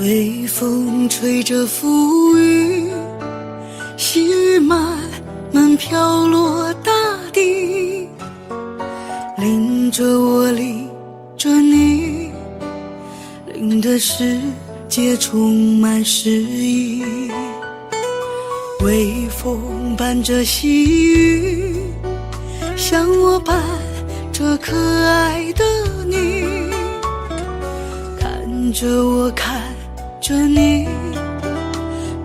微风吹着浮雨，细雨慢慢飘落大地，淋着我，淋着你，淋的世界充满诗意。微风伴着细雨，像我伴着可爱的你，看着我，看着你，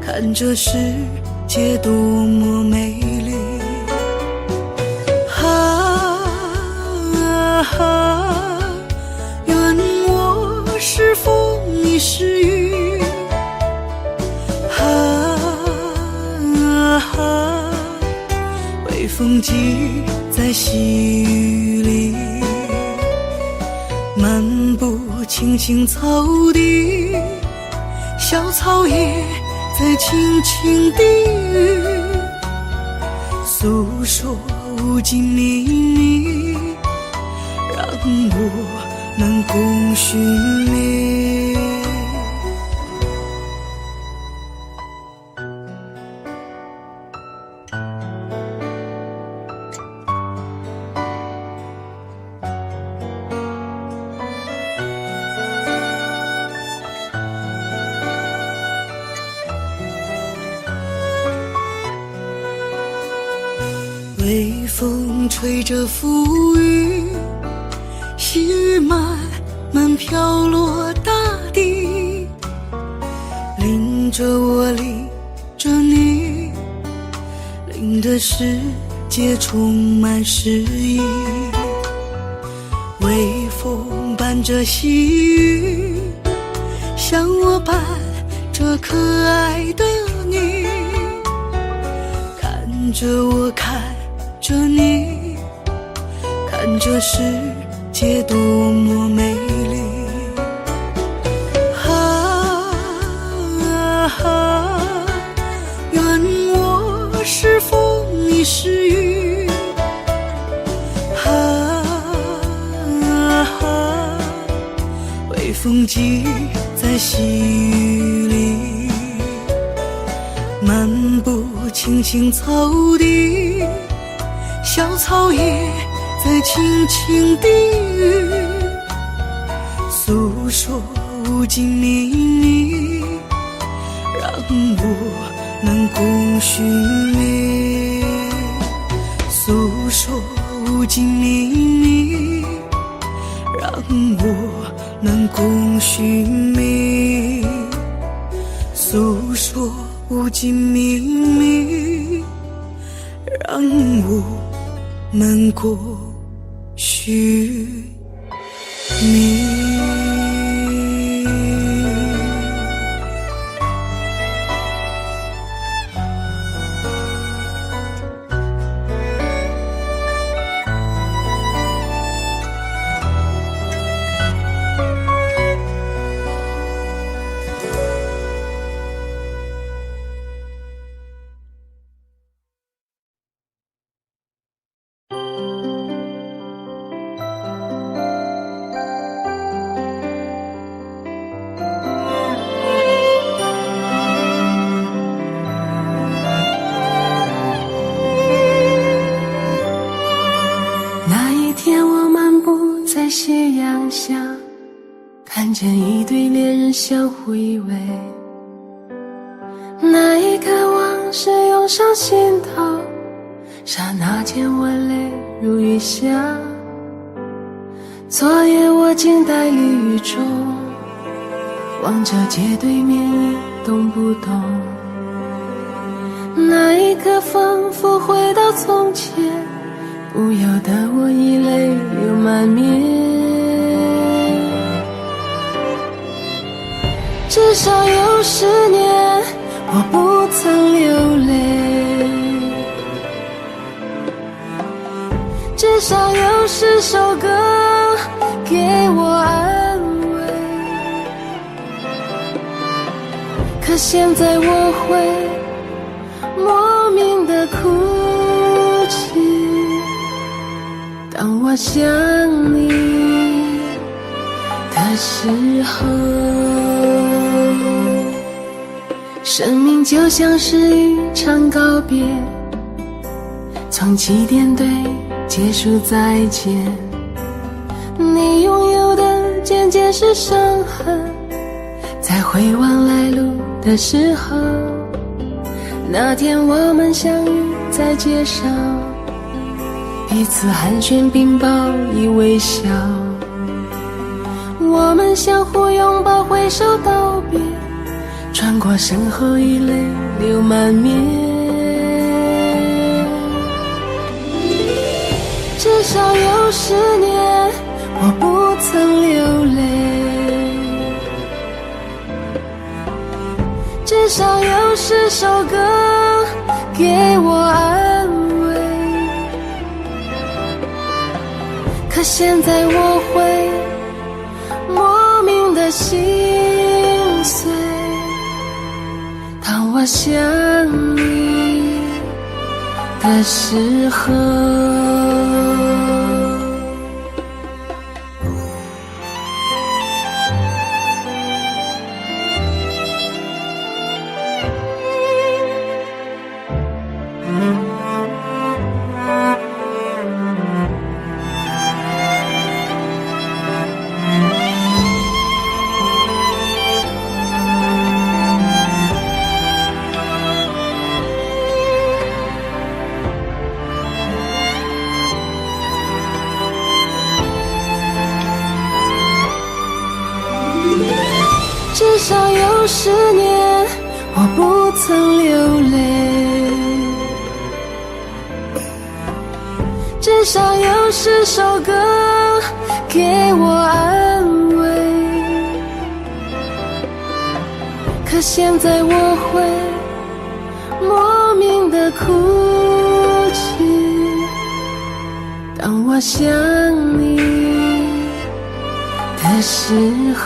看这世界多么美丽。愿我是风，你是雨，微风记在细雨里，漫步青青草地，小草也在轻轻低语，诉说无尽秘密，让我能共寻觅。微风吹着浮雨，细雨慢慢飘落大地，淋着我，淋着你，淋的世界充满诗意。微风伴着细雨，像我伴着可爱的你，看着我，看着你，看这世界多么美丽。愿我是风，你是雨，微风记在细雨里，漫步青青草地，小草也在轻轻低语，诉说无尽秘密，让我能共寻觅。诉说无尽秘密，让我能共寻觅。诉说无尽秘密，让我能共寻觅。斜阳下，看见一对恋人相互依偎，那一刻往事涌上心头，刹那间我泪如雨下。昨夜我静待绿雨中，望着街对面一动不动，那一刻仿佛回到从前，不由得我已泪流满面。至少有10年我不曾流泪，至少有10首歌给我安慰，可现在我会莫名的哭泣，当我想你的时候。生命就像是一场告别，从起点对结束再见。你拥有的渐渐是伤痕，在回望来路的时候，那天我们相遇在街上，彼此寒暄并报以微笑，我们相互拥抱挥手道别，穿过身后已泪流满面。至少有10年我不曾流泪，至少有10首歌给我安慰，可现在我会莫名的心碎，当我想你的时候。至少有10年我不曾流泪，至少有10首歌给我安慰，可现在我会莫名的哭泣，当我想你的时候。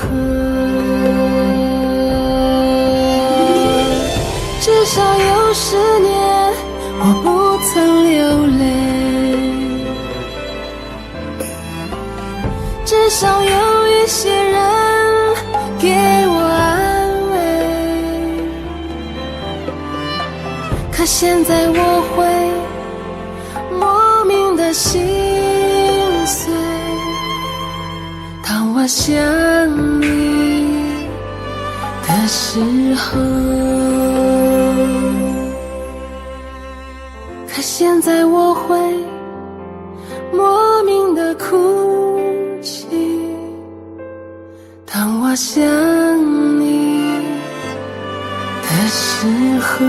至少有10年我不曾流泪，至少有一些人给我安慰，可现在我会莫名的心碎，当我想你的时候。可现在我会莫名的哭泣，当我想你的时候。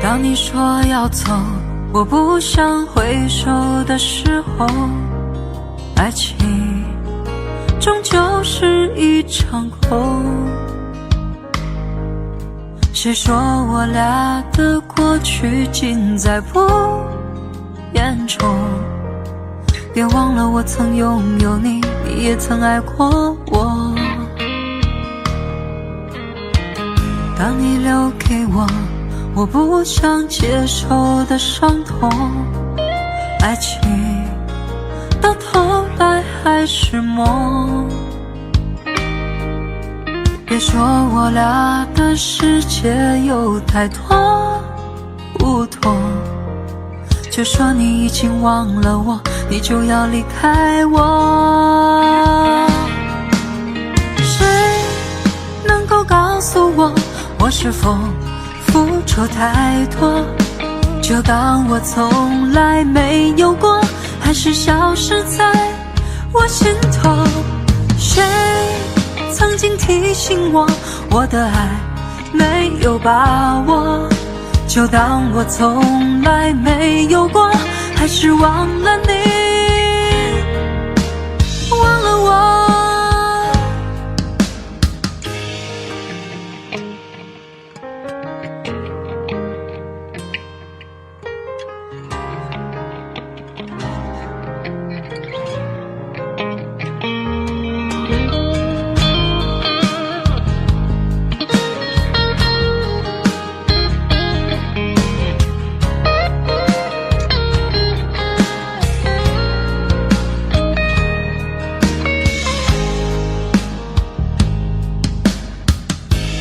当你说要走，我不想回首的时候，爱情终究是一场空。谁说我俩的过去尽在不言中？别忘了我曾拥有你，你也曾爱过我。当你留给我不想接受的伤痛，爱情到头来还是梦。别说我俩的世界有太多不同，就说你已经忘了我，你就要离开我。谁能够告诉我，我是否复仇太多，就当我从来没有过，还是消失在我心头。谁曾经提醒我，我的爱没有把握，就当我从来没有过，还是忘了你，忘了我。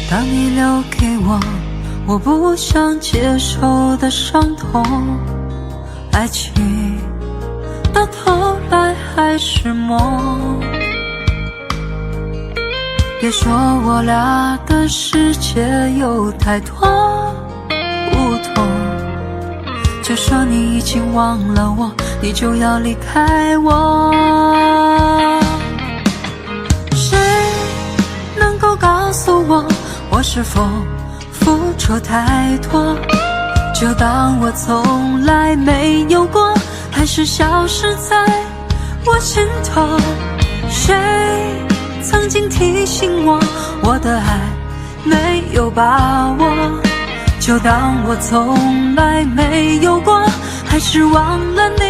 当你留给我不想接受的伤痛，爱情到头来还是梦。别说我俩的世界有太多不同，就说你已经忘了我，你就要离开我。谁能够告诉我，我是否付出太多，就当我从来没有过，还是消失在我心头。谁曾经提醒我，我的爱没有把握，就当我从来没有过，还是忘了你，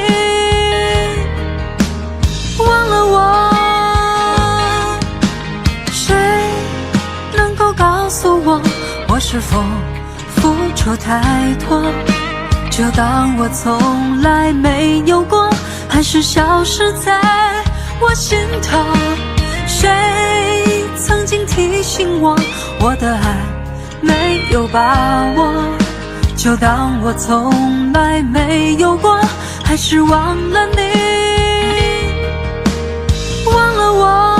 忘了我。谁能够告诉我，我是否付出太多，就当我从来没有过，还是消失在我心头。谁曾经提醒我，我的爱没有把握，就当我从来没有过，还是忘了你，忘了我。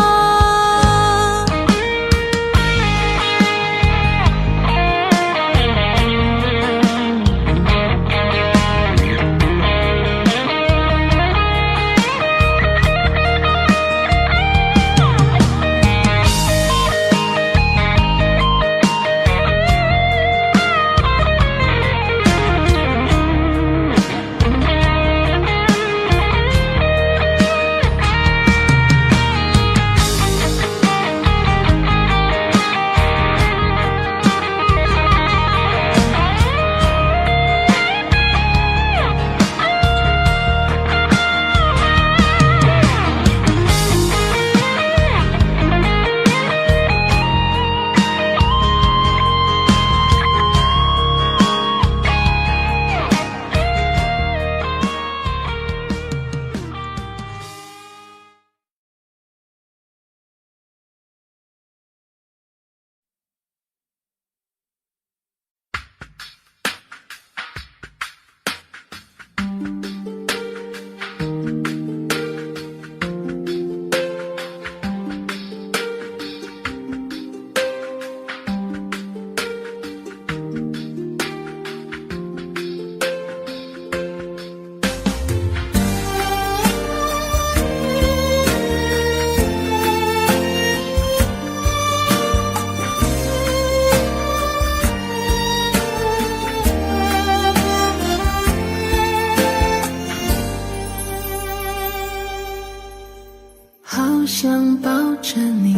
好想抱着你，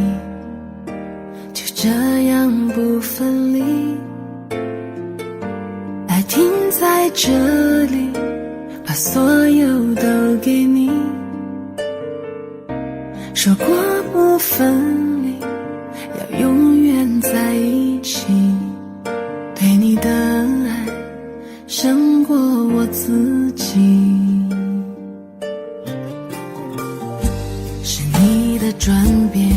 就这样不分离，爱停在这里，把所有都给你，说过不分离，要永远在一起，对你的爱胜过我自己。是你的转变，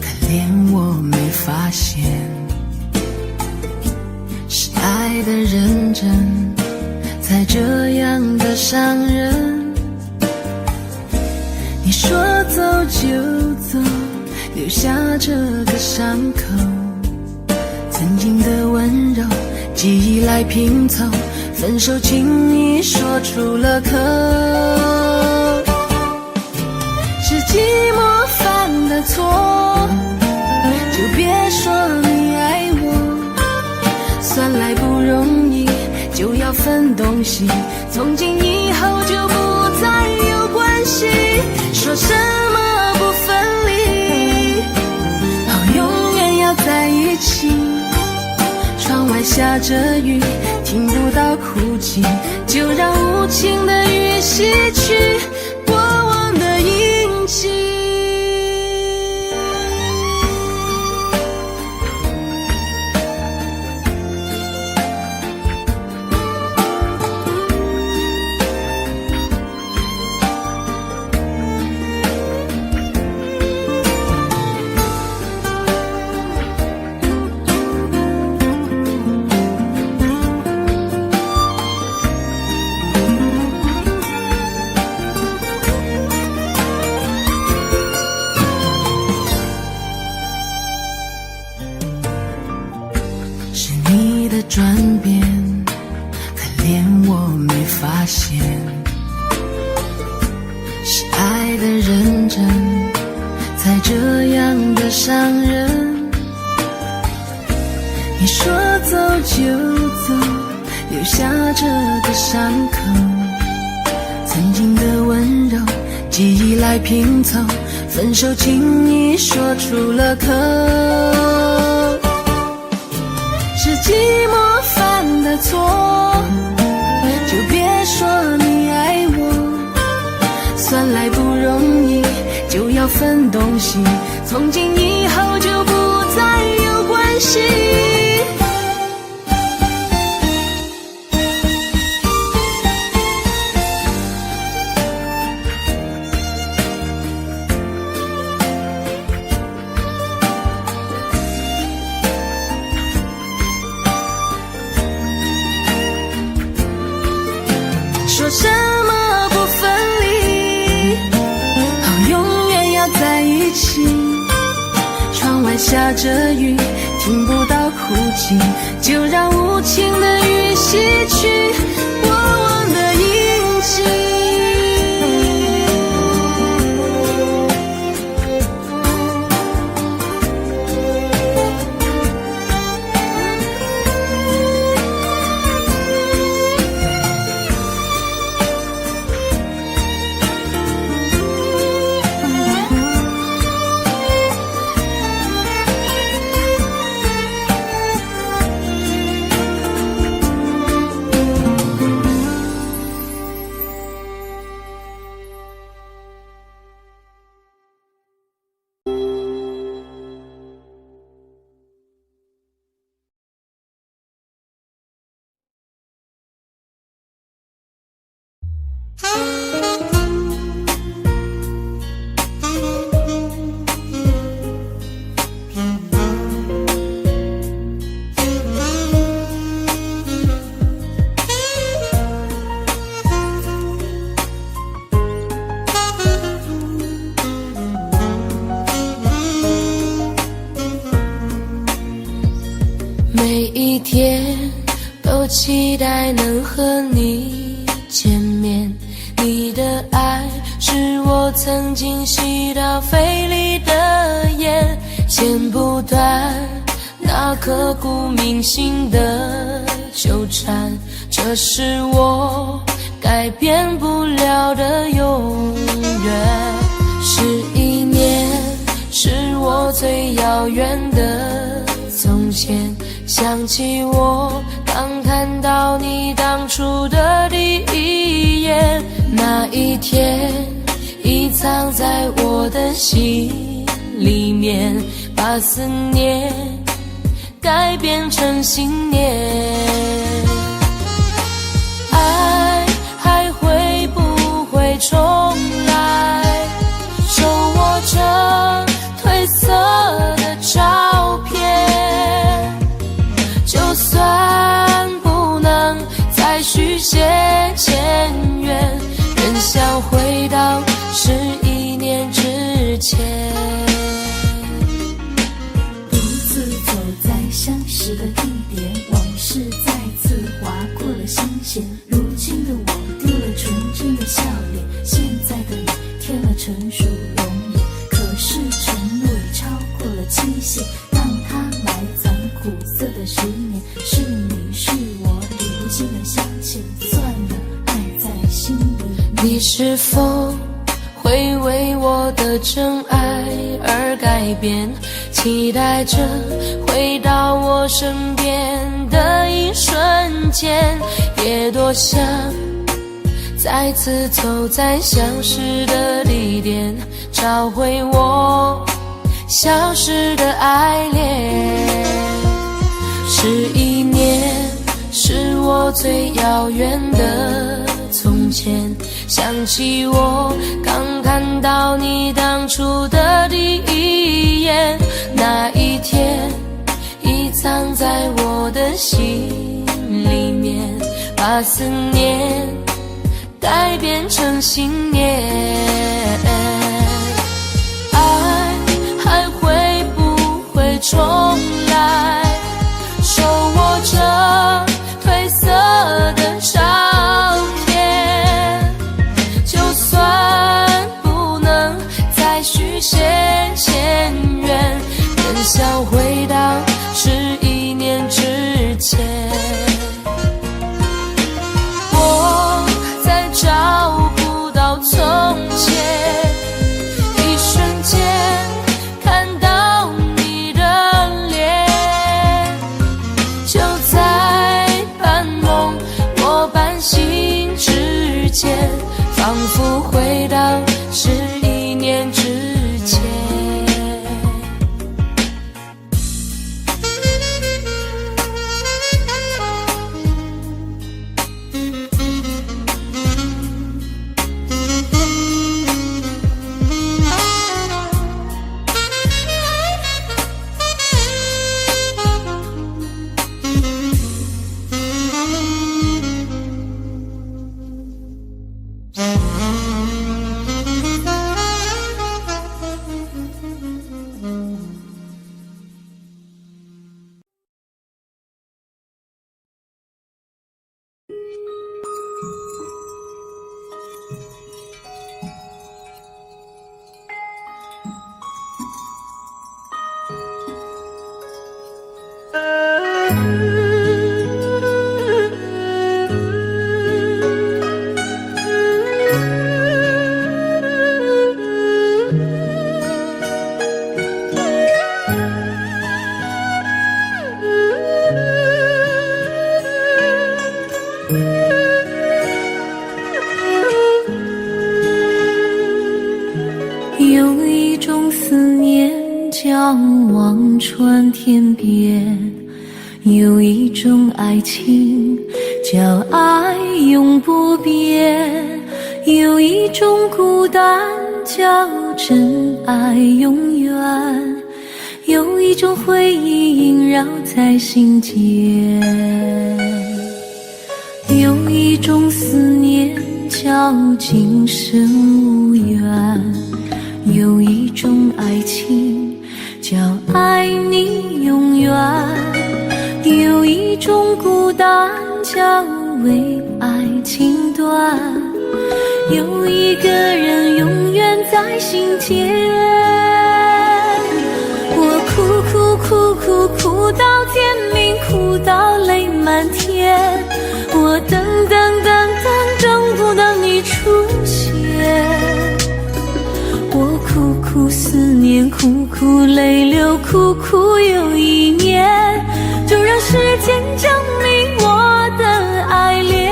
可怜我没发现，是爱的认真，才这样的伤人。你说走就走，留下这个伤口，曾经的温柔记忆来拼凑，分手轻易说出了口。是寂寞犯的错，就别说你爱我。算来不容易，就要分东西，从今以后就不再有关系。说什么不分离，哦，永远要在一起。窗外下着雨，听不到哭泣，就让无情的雨洗去过往的印记。是你的转变，可怜我没发现。是爱的认真，才这样的伤人。你说走就走，留下这个伤口。曾经的温柔，记忆来拼凑，分手轻易说出了口。是寂寞犯的错，就别说你爱我。算来不容易，就要分东西，从今以后就不再有关系。说什么不分离，哦，永远要在一起。窗外下着雨，听不到哭泣，就让无情的雨洗去过往的印记。每一天都期待能和你见面，你的爱是我曾经吸到肺里的烟，剪不断那刻骨铭心的纠缠，这是我改变不了的永远。11年是我最遥远的从前，想起我刚看到你当初的第一眼，那一天已藏在我的心里面，把思念改变成信念。爱还会不会重来？手握着褪色的照片，就算不能再续写前缘，仍想回到11年之前。独自走在相识的地点，往事在苦涩的10年，是你是我，理不清的相欠，算了，爱在心里。你是否会为我的真爱而改变？期待着回到我身边的一瞬间，也多想再次走在相识的地点，找回我消失的爱恋。11年是我最遥远的从前，想起我刚看到你当初的第一眼，那一天已藏在我的心里面，把思念改变成信念。爱还会不会重来？手握着褪色的照片，就算不能再续写前缘，仍想回到11年之前。我在找不到从前，一瞬间看到你的脸，就在半梦或半醒之间，仿佛回到11年之前。有一种思念叫望穿天边，有一种爱情叫爱永不变，有一种孤单叫真爱永远，有一种回忆萦绕在心间，有一种思念叫今生无缘，有一种爱情叫爱你永远，有一种孤单叫为爱情断，有一个人永远在心间。我哭到天明，哭到泪满天，我等不到你出现。我苦思念，苦泪流，苦又1年，就让时间证明我的爱恋。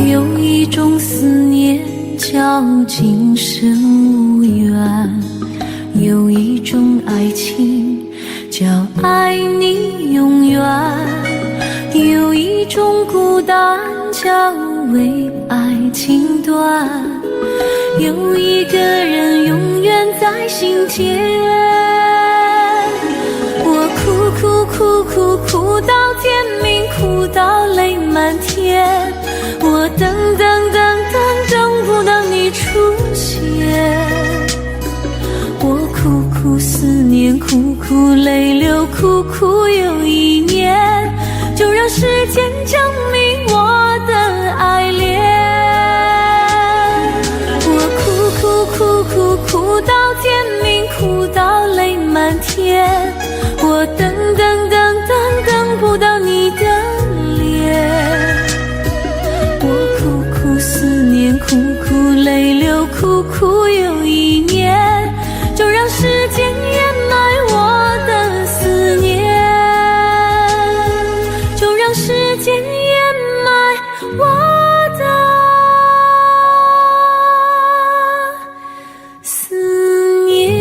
有一种思念叫今生无缘，有一种爱情叫爱你永远，有一种孤单叫为爱情断，有一个人永远在心间。我哭到天明，哭到泪满天，等不到你出现，我苦苦思念，苦苦泪流，苦苦又一年，就让时间证明我的爱恋。我哭到天明，哭到泪满天，我等不到你的脸。我苦苦思念，苦苦泪流，苦苦又一年，就让时间掩埋我的思念，就让时间掩埋我的思念。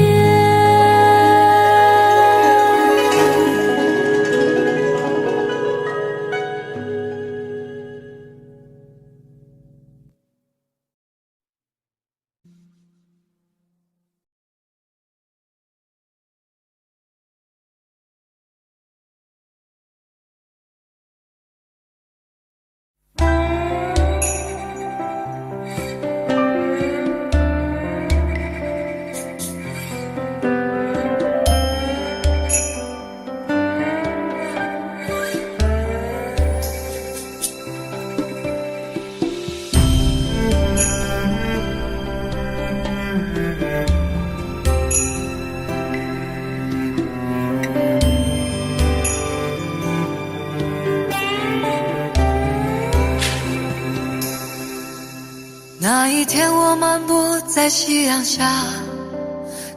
那一天我漫步在夕阳下，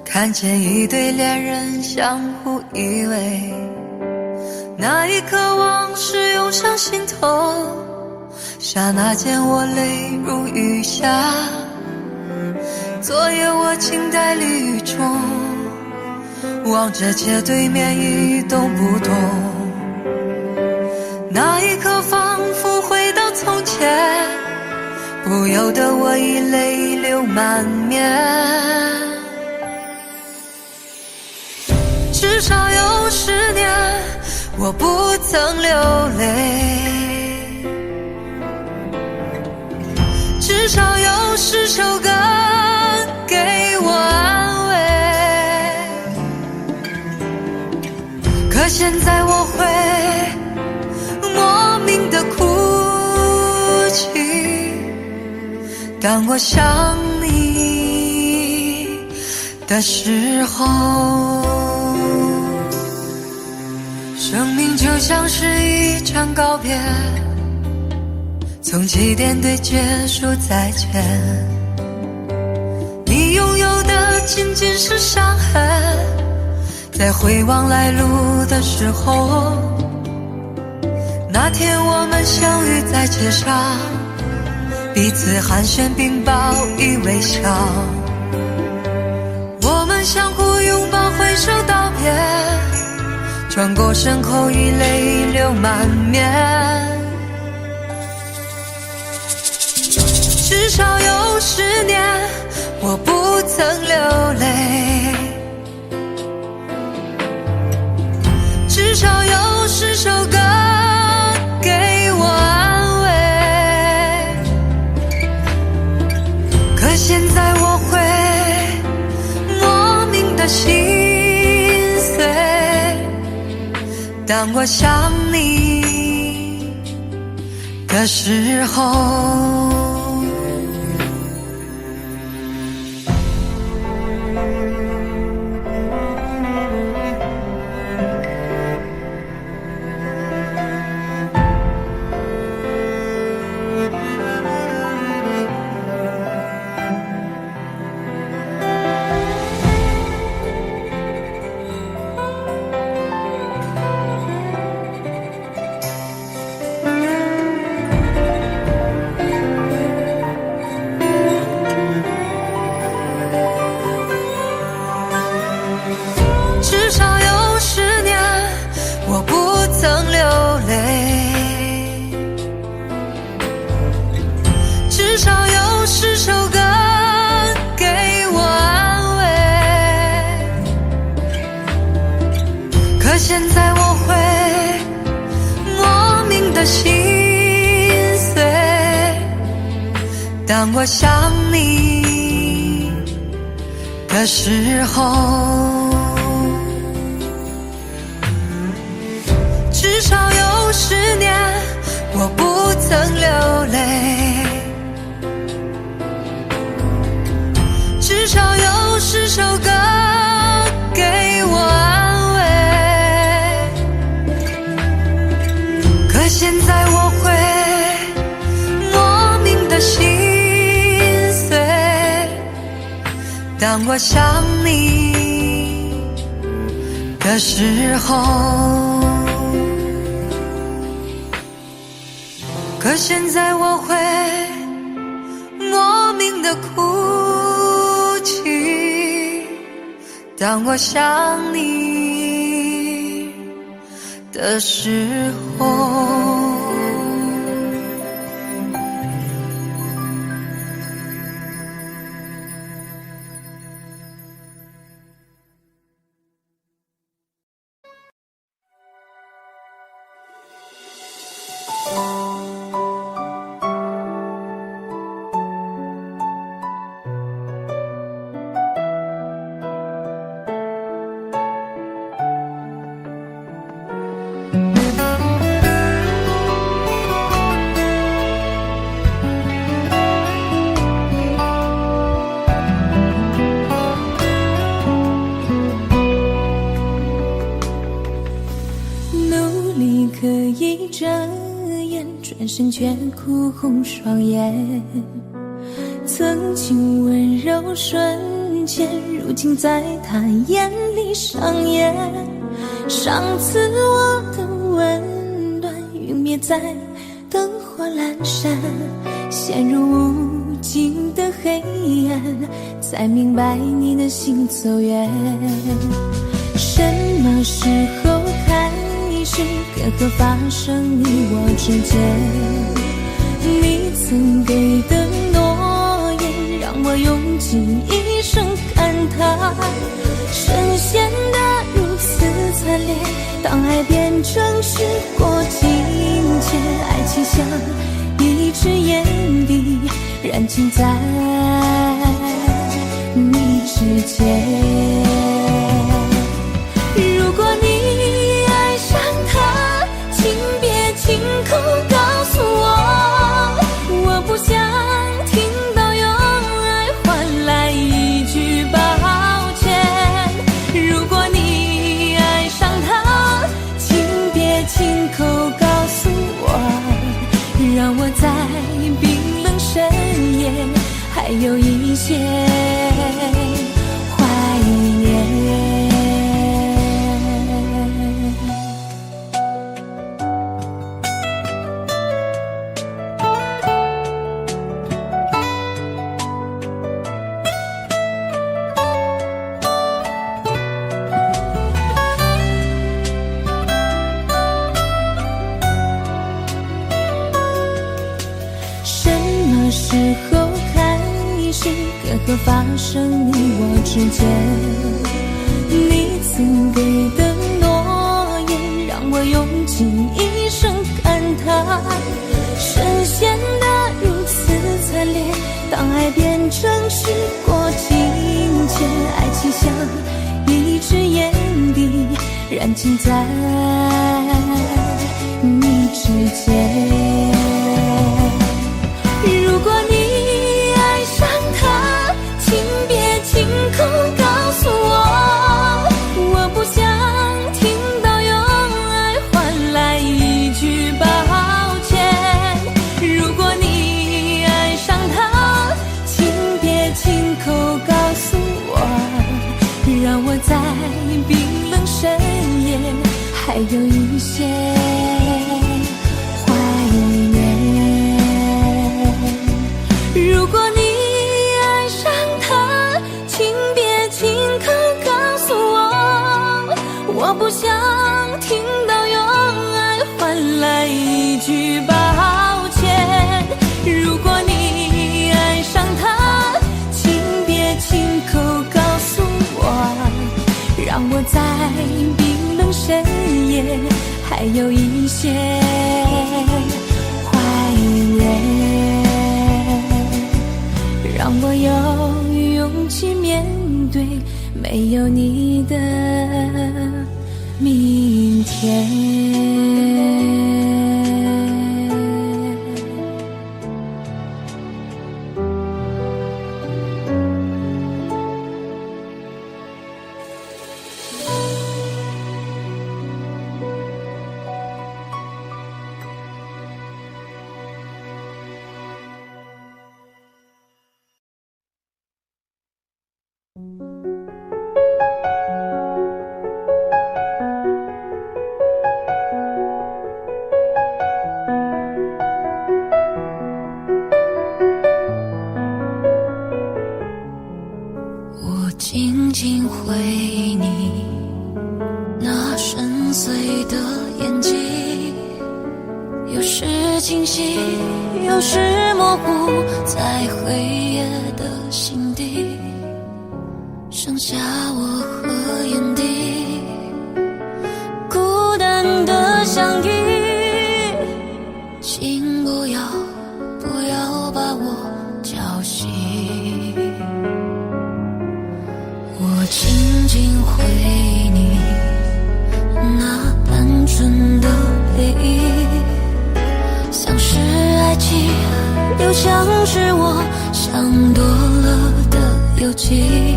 看见一对恋人相互依偎，那一刻往事涌上心头，刹那间我泪如雨下。昨夜我静待离雨中，望着街对面一动不动，那一刻仿佛回到从前，不由得我已泪流满面。至少有10年我不曾流泪，至少有10首歌给我安慰，可现在我会莫名的哭泣，当我想你的时候。生命就像是一场告别，从起点对结束再见，你拥有的仅仅是伤痕，在回望来路的时候，那天我们相遇在街上，彼此寒暄并报以微笑，我们相互拥抱挥手道别，转过身后已泪流满面。至少有10年我不曾流泪，至少有10首歌给我安慰，可现在我会莫名的心碎，当我想你的时候。至少有10年我不曾流泪，至少有10首歌给我安慰，可现在我会莫名的心碎，当我想你的时候，至少有10年我不曾流泪，至少有10首歌给我安慰。可现在我会莫名的心碎，当我想你的时候。可现在我会莫名的哭泣，当我想你的时候。转身却哭红双眼，曾经温柔瞬间，如今在他眼里上演。上次我的温暖陨灭在灯火阑珊，陷入无尽的黑暗，才明白你的行走远。什么时候开始隔阂发生你我之间？你曾给的诺言让我用尽一生感叹，深陷得如此惨烈，当爱变成时过境迁，爱情像一支烟蒂燃尽在你指尖。如果你爱上他，请别亲口告诉我，我不想听到用爱换来一句抱歉。如果你爱上他，请别亲口告诉我，让我在冰冷深夜还有一些怀念。时候开始隔阂发生你我之间？你曾给的诺言让我用尽一生感叹，深陷得如此惨烈，当爱变成时过境迁，爱情像一支烟蒂燃尽在你指尖。如果你爱上他，请别亲口告诉我，我不想听到用爱换来一句抱歉。如果你爱上他，请别亲口告诉我，让我在冰冷深夜还有一些怀念。如果你爱上他，请别亲口告诉我，我不想听到用爱换来一句抱歉。如果你爱上他，请别亲口告诉我，让我在冰冷深夜还有一些怀念。有你的明天。我静静回忆你那深邃的眼睛，有时清晰，有时模糊，在黑夜的心底，剩下我和眼底，孤单的相依。请不要把我叫醒，我静静回忆你那单纯的背影，像是爱情，又像是我想多了的邮寄，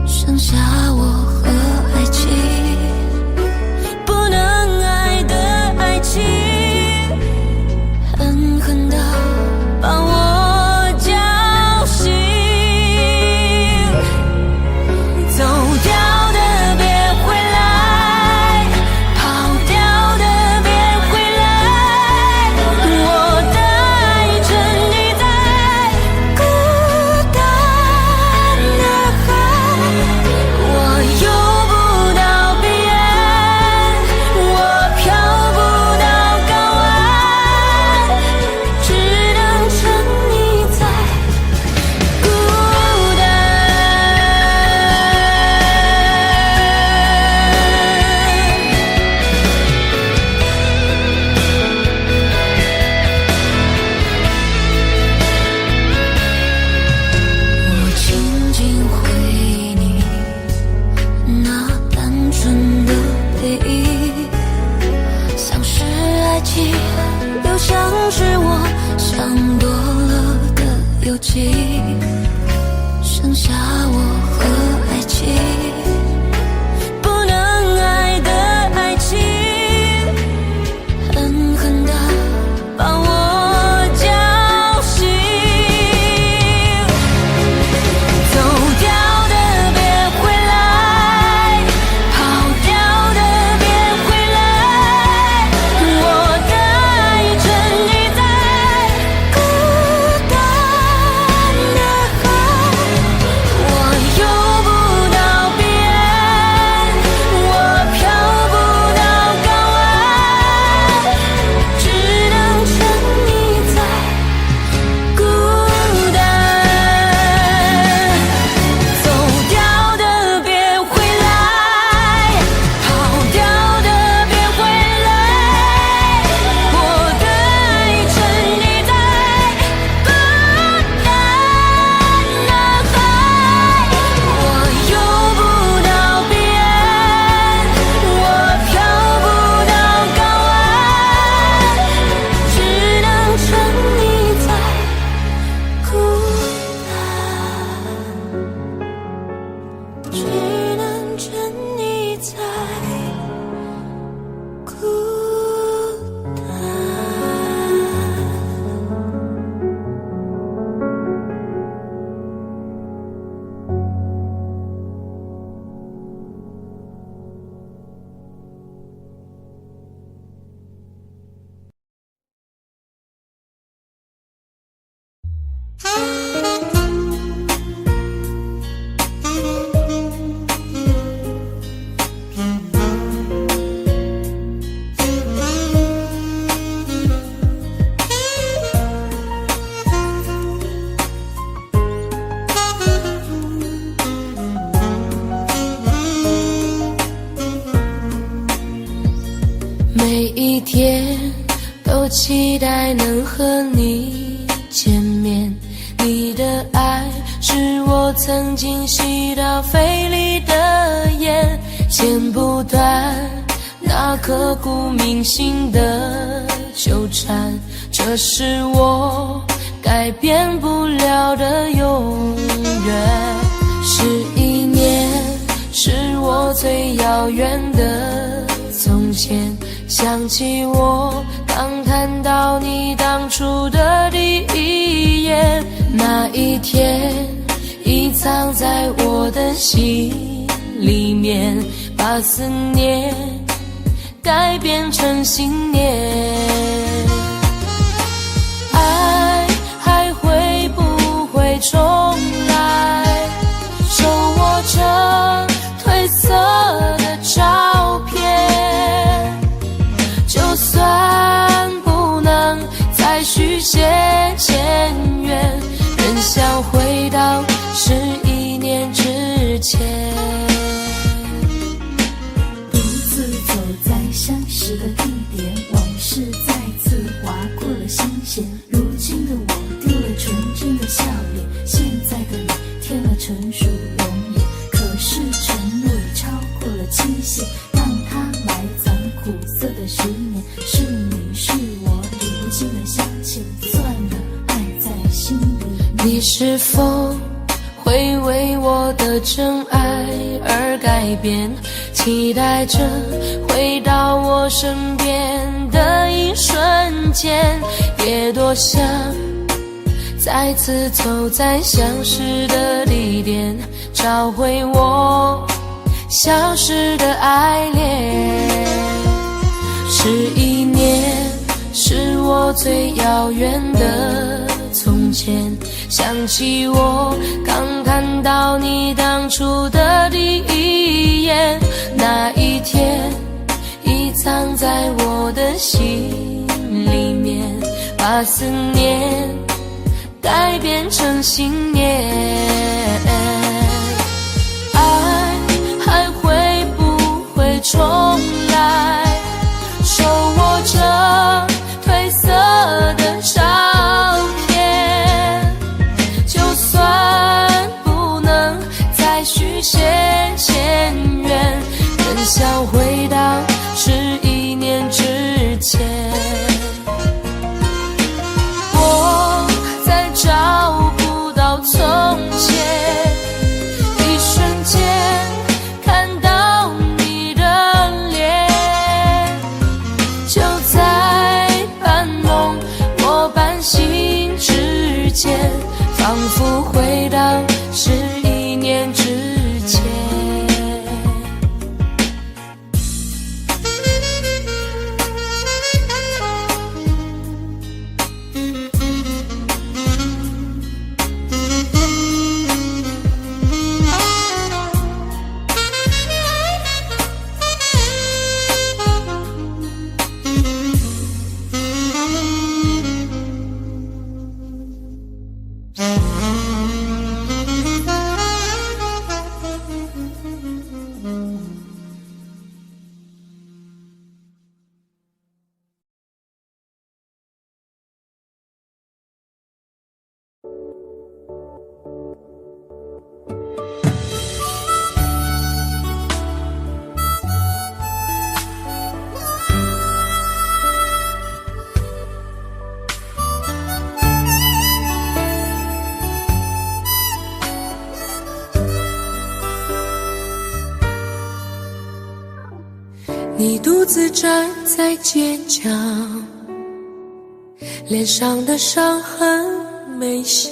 剩下我和爱情，不能爱的爱情，狠狠地把我叫醒。走掉的别回来，跑掉的别回来，我的爱沉溺在孤单的海，我游不到彼岸，我飘不到港湾，只能沉溺在孤单。我静静回忆你那单纯的背影，像是爱情，又像是我想多了的邮寄，剩下我和爱情，不能爱的爱情，狠狠地把我叫醒。走掉的别回来，跑掉的别回来，我的爱沉溺在孤单的海，我游不到彼岸，我飘不到港湾，只能沉溺在孤单。走掉的别回来，跑掉的别回来，我的爱沉溺在孤单的海，我游不到彼岸，我飘不到港湾，只能沉溺在孤单，只能沉溺在孤单。每一天都期待能和你见面，你的爱是我曾经吸到肺里剪不断那刻骨铭心的纠缠，这是我改变不了的永远。11年是我最遥远的从前，想起我刚看到你当初的第一眼，那一天已藏在我的心里面，把思念改变成信念。爱还会不会重来？手握着褪色的照片，就算不能再续写前缘，仍想回到11年之前。独自走在相识的地点，往事再次划过了心弦。如今的我丢了纯真的笑脸，现在的你添了成熟容颜。可是承诺已超过了期限，让它埋藏苦涩的10年。是你是我理不清的相欠，算了，爱在心里。你是否会为我的真爱而改变？期待着回到我身边的一瞬间，也多想再次走在相识的地点，找回我消失的爱恋。11年是我最遥远的从前，想起我刚看到你当初的第一眼，那一天已藏在我的心里面，把思念改变成信念。爱还会不会重来？手握着褪色的照片，就算不能再续写前缘，仍想回到11年之前。我再找不到从前，一瞬间看到你的脸，就在半梦或半醒之间，仿佛回到11年之前。你独自站在街角，脸上的伤痕没消，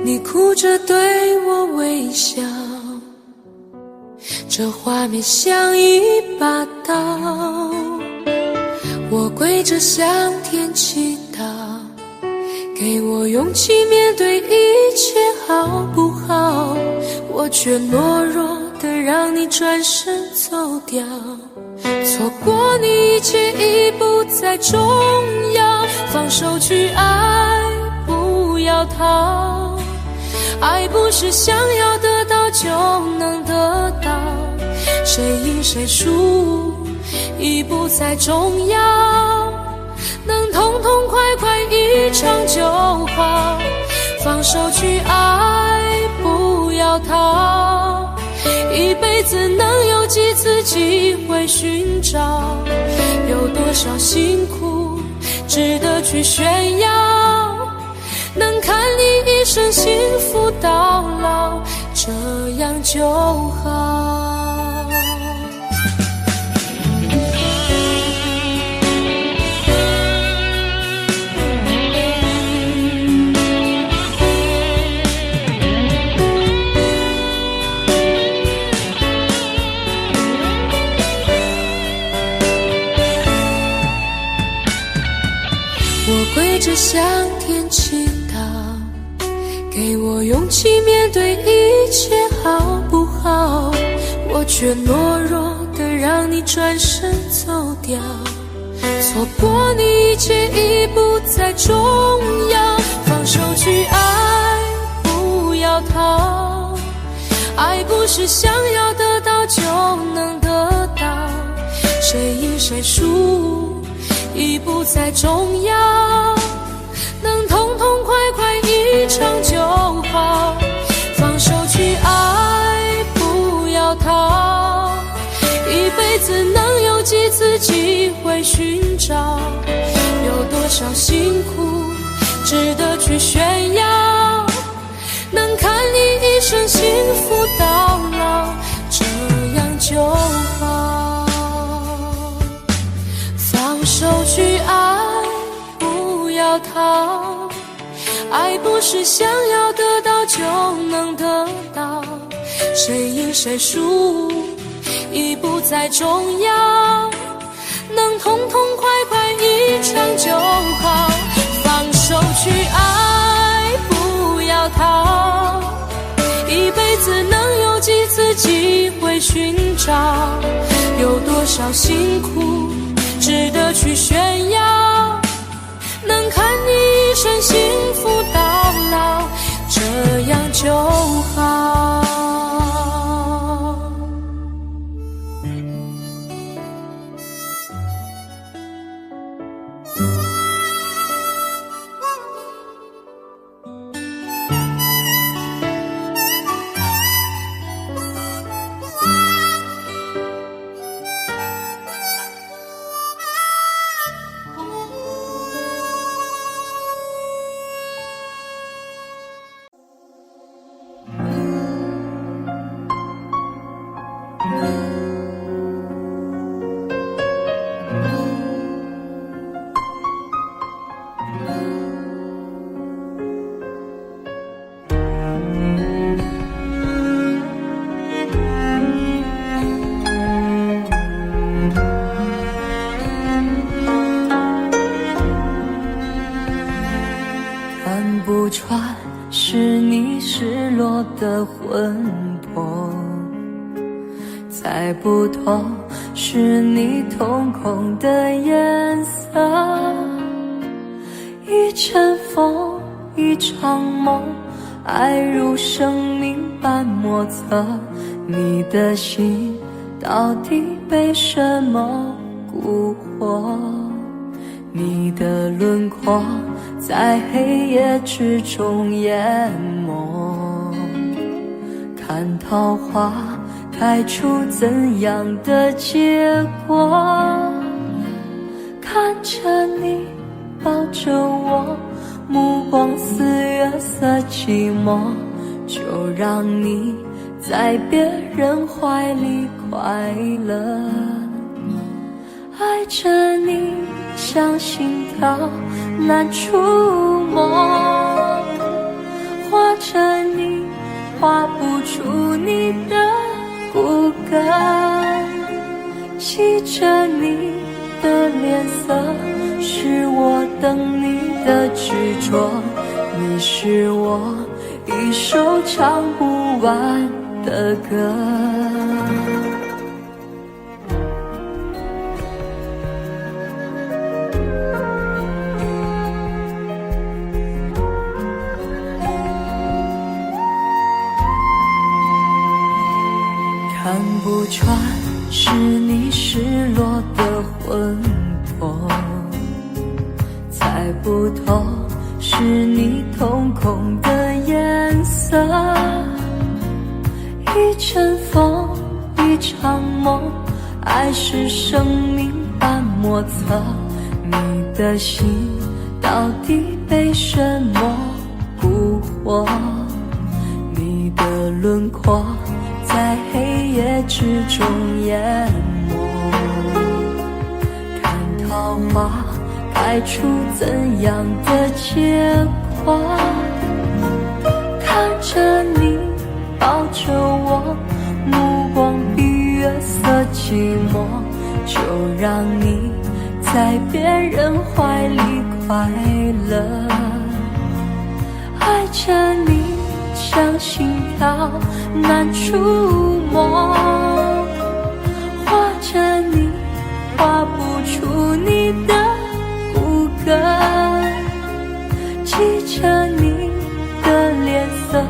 你哭着对我微笑，这画面像一把刀。我跪着向天祈祷，给我勇气面对一切好不好？我却懦弱的让你转身走掉，错过你一切已不再重要，放手去爱，不要逃。爱不是想要得到就能得到，谁赢谁输已不再重要，能痛痛快快一场就好，放手去爱，不要逃，一辈子能几次机会寻找？有多少辛苦值得去炫耀？能看你一生幸福到老，这样就好。我跪着向天祈祷，给我勇气面对一切好不好？我却懦弱的让你转身走掉，错过你一切已不再重要。放手去爱，不要逃，爱不是想要得到就能得到，谁赢谁输已不再重要，能痛痛快快一场就好。放手去爱，不要逃，一辈子能有几次机会寻找？有多少辛苦值得去炫耀？能看你一生幸福到老，这样就好。放手去爱，不要逃，爱不是想要得到就能得到，谁赢谁输已不再重要，能痛痛快快一场就好。放手去爱，不要逃，一辈子能有几次机会寻找？有多少辛苦值得去炫耀？能看你一生幸福到老，这样就好。看不穿是你失落的魂魄，猜不透是你瞳孔的颜色。一阵风，一场梦，爱如生命般莫测。你的心到底被什么蛊惑？你的轮廓在黑夜之中淹没，看桃花开出怎样的结果？看着你抱着我，目光似月色寂寞，就让你在别人怀里快乐。爱着你像心跳难触摸，画着你画不出你的骨骼，记着你的脸色，是我等你的执着。你是我一首唱不完的歌。看不穿是你失落的魂魄，猜不透是你瞳孔的颜色。一阵风，一一场梦，爱是生命般莫测，你的心到底被什么蛊惑？你的轮廓在黑夜之中淹没，看桃花开出怎样的结果？看着你抱着我，目光比月色寂寞，就让你在别人怀里快乐。爱着你像心跳难触摸，画着你画不出你的骨骼，记着你的脸色，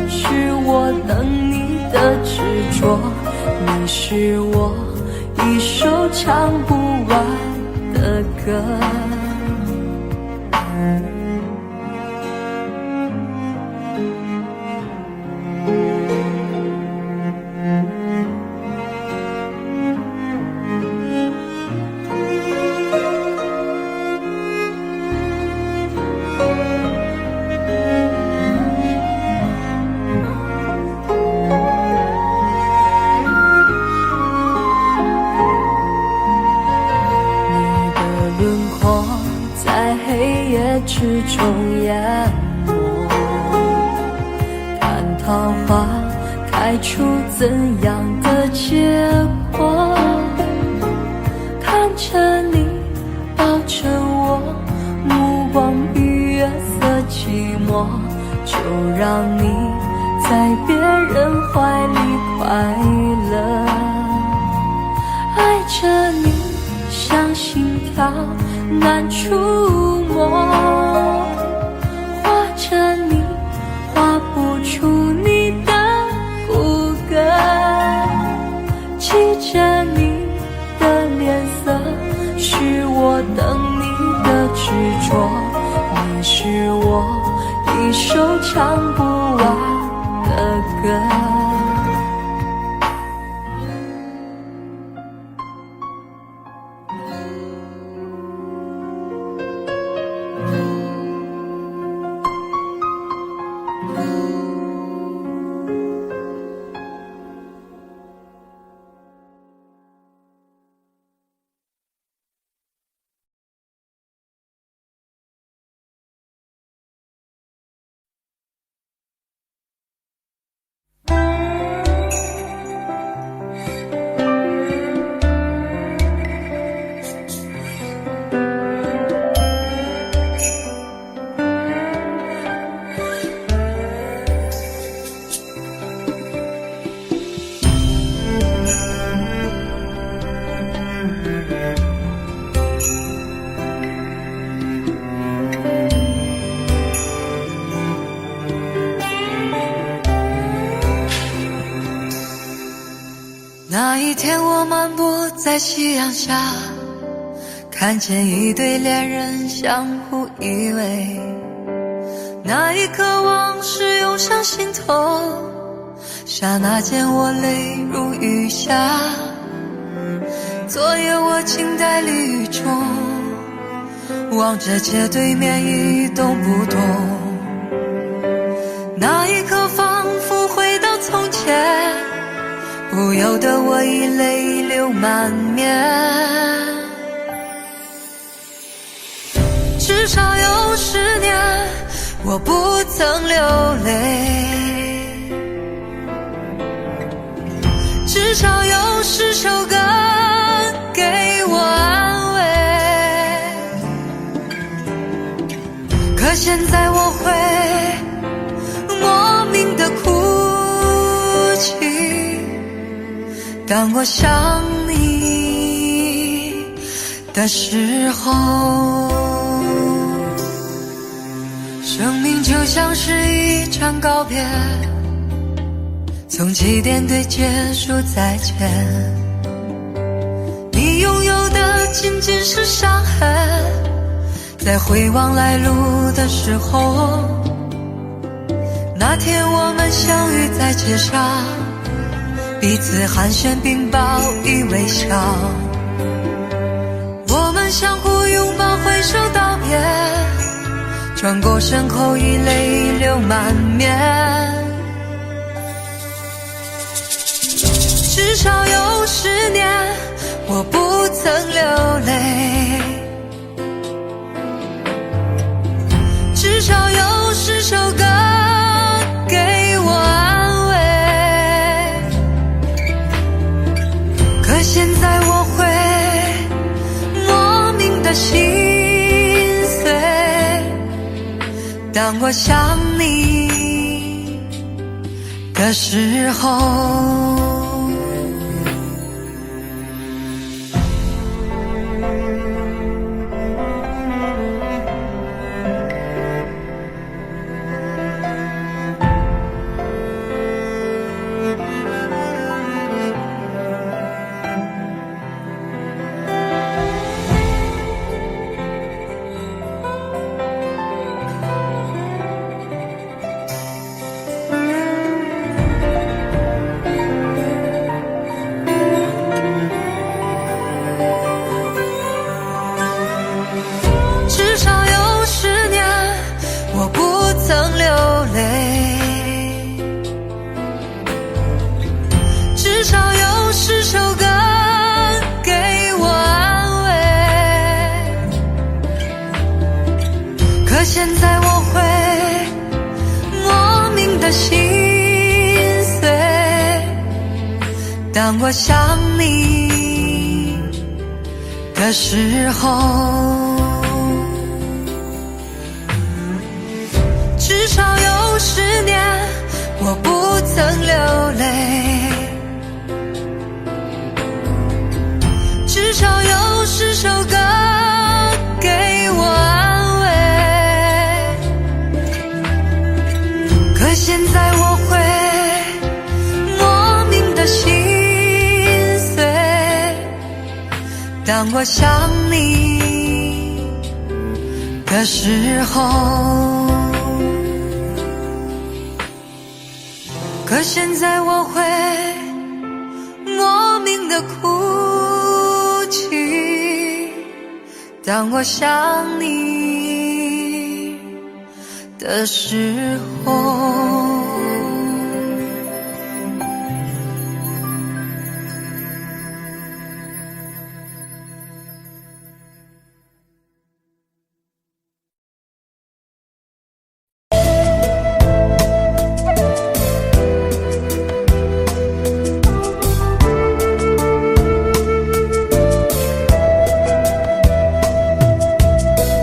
是我等你的执着，你是我一首唱不完的歌。之中淹没，看桃花开出怎样的结果？看着你抱着我，目光比月色寂寞，就让你在别人怀里快乐。爱着你像心跳难触摸，画着你画不出你的骨骼，记着你的脸色，是我等你的执着，你是我一首唱不完的歌。那一天我漫步在夕阳下，看见一对恋人相互依偎，那一刻往事涌上心头，刹那间我泪如雨下。昨夜我静待离雨中，望着街对面一动不动，那一刻仿佛回到从前，不由得我已泪流满面。至少有10年我不曾流泪，至少有10首歌给我安慰。可现在我会莫名的哭泣，当我想你的时候。生命就像是一场告别，从起点对结束再见，你拥有的仅仅是伤痕，在回望来路的时候，那天我们相遇在街上，彼此寒暄并报以微笑，我们相互拥抱挥手道别，转过身后已泪流满面。至少有10年我不曾流泪，至少有10首歌给我安慰。可现在我会莫名的心碎，当我想你的时候。至少有10年我不曾流泪，至少有10首歌给我安慰。可现在我会莫名的心碎，当我想你的时候。至少有10年我不曾流泪，至少有10首歌给我安慰。可现在我会莫名的心碎，当我想你的时候。可现在我会莫名的哭泣，当我想你的时候。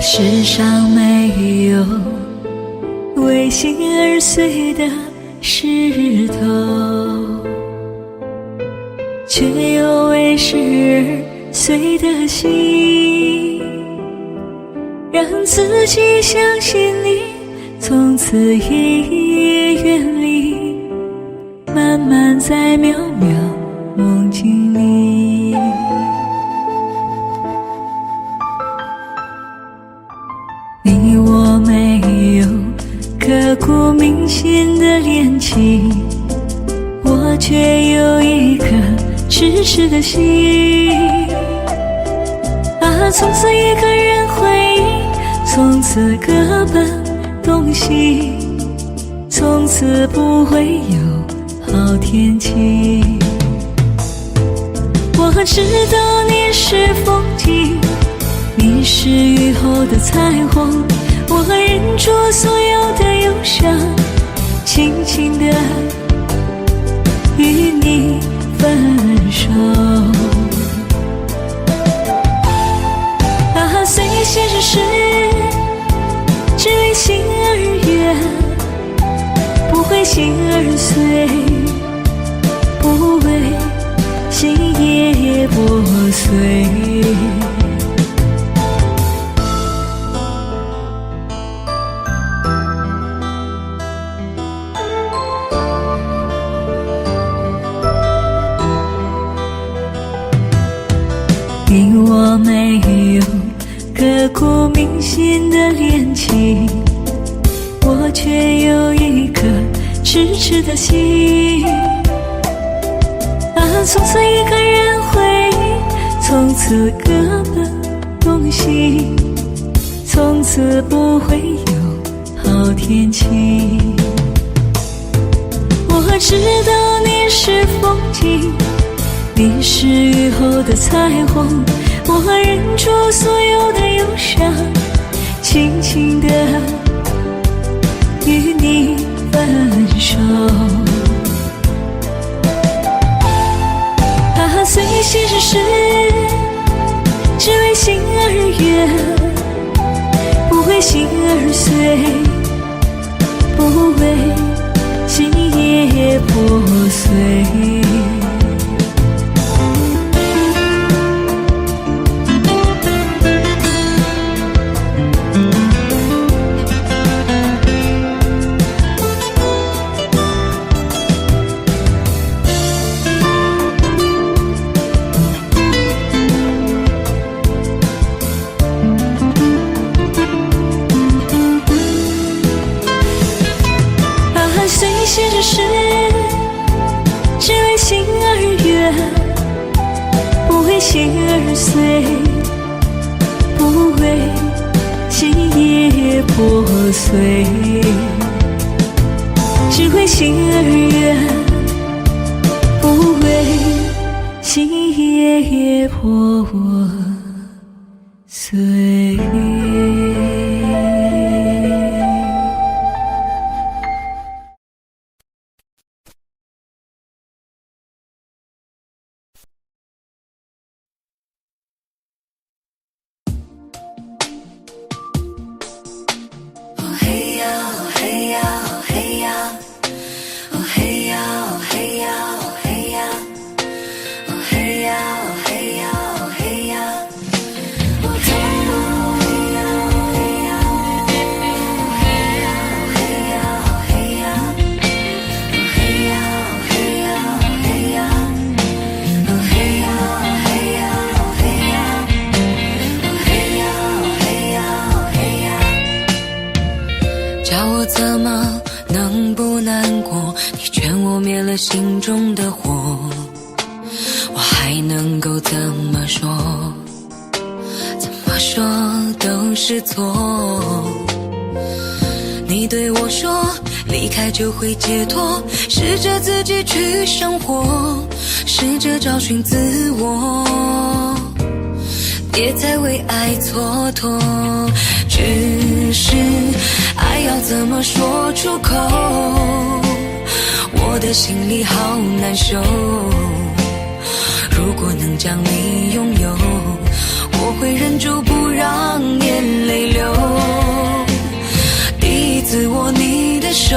世上没有为心而碎的石头，却有为事而碎的心，让自己相信你，从此一夜远离，慢慢在渺渺梦境里。你我没有刻骨铭心的恋情，我却有一颗痴痴的心。啊，从此一个人回忆，从此各奔东西，从此不会有好天气。我知道你是风景，你是雨后的彩虹，我忍住所有的忧伤，轻轻地与你分手。啊，虽现实是只为心而远，不会心而碎，不为心也破碎。你我没有刻骨铭心的恋情，我却有一颗痴痴的心。从此一个人回忆，从此各奔东西，从此不会有好天气。我知道你是风景，你是雨后的彩虹，我忍住所有的忧伤，轻轻地与你分手。随心事事，只为心而悦，不为心而碎，不为今夜破碎。是只为心而悦，不为心而碎，不为今夜破碎。只为心而悦，不为今夜破碎。叫我怎么能不难过？你劝我灭了心中的火，我还能够怎么说？怎么说都是错。你对我说离开就会解脱，试着自己去生活，试着找寻自我，别再为爱蹉跎。只是爱要怎么说出口，我的心里好难受。如果能将你拥有，我会忍住不让眼泪流。第一次握你的手，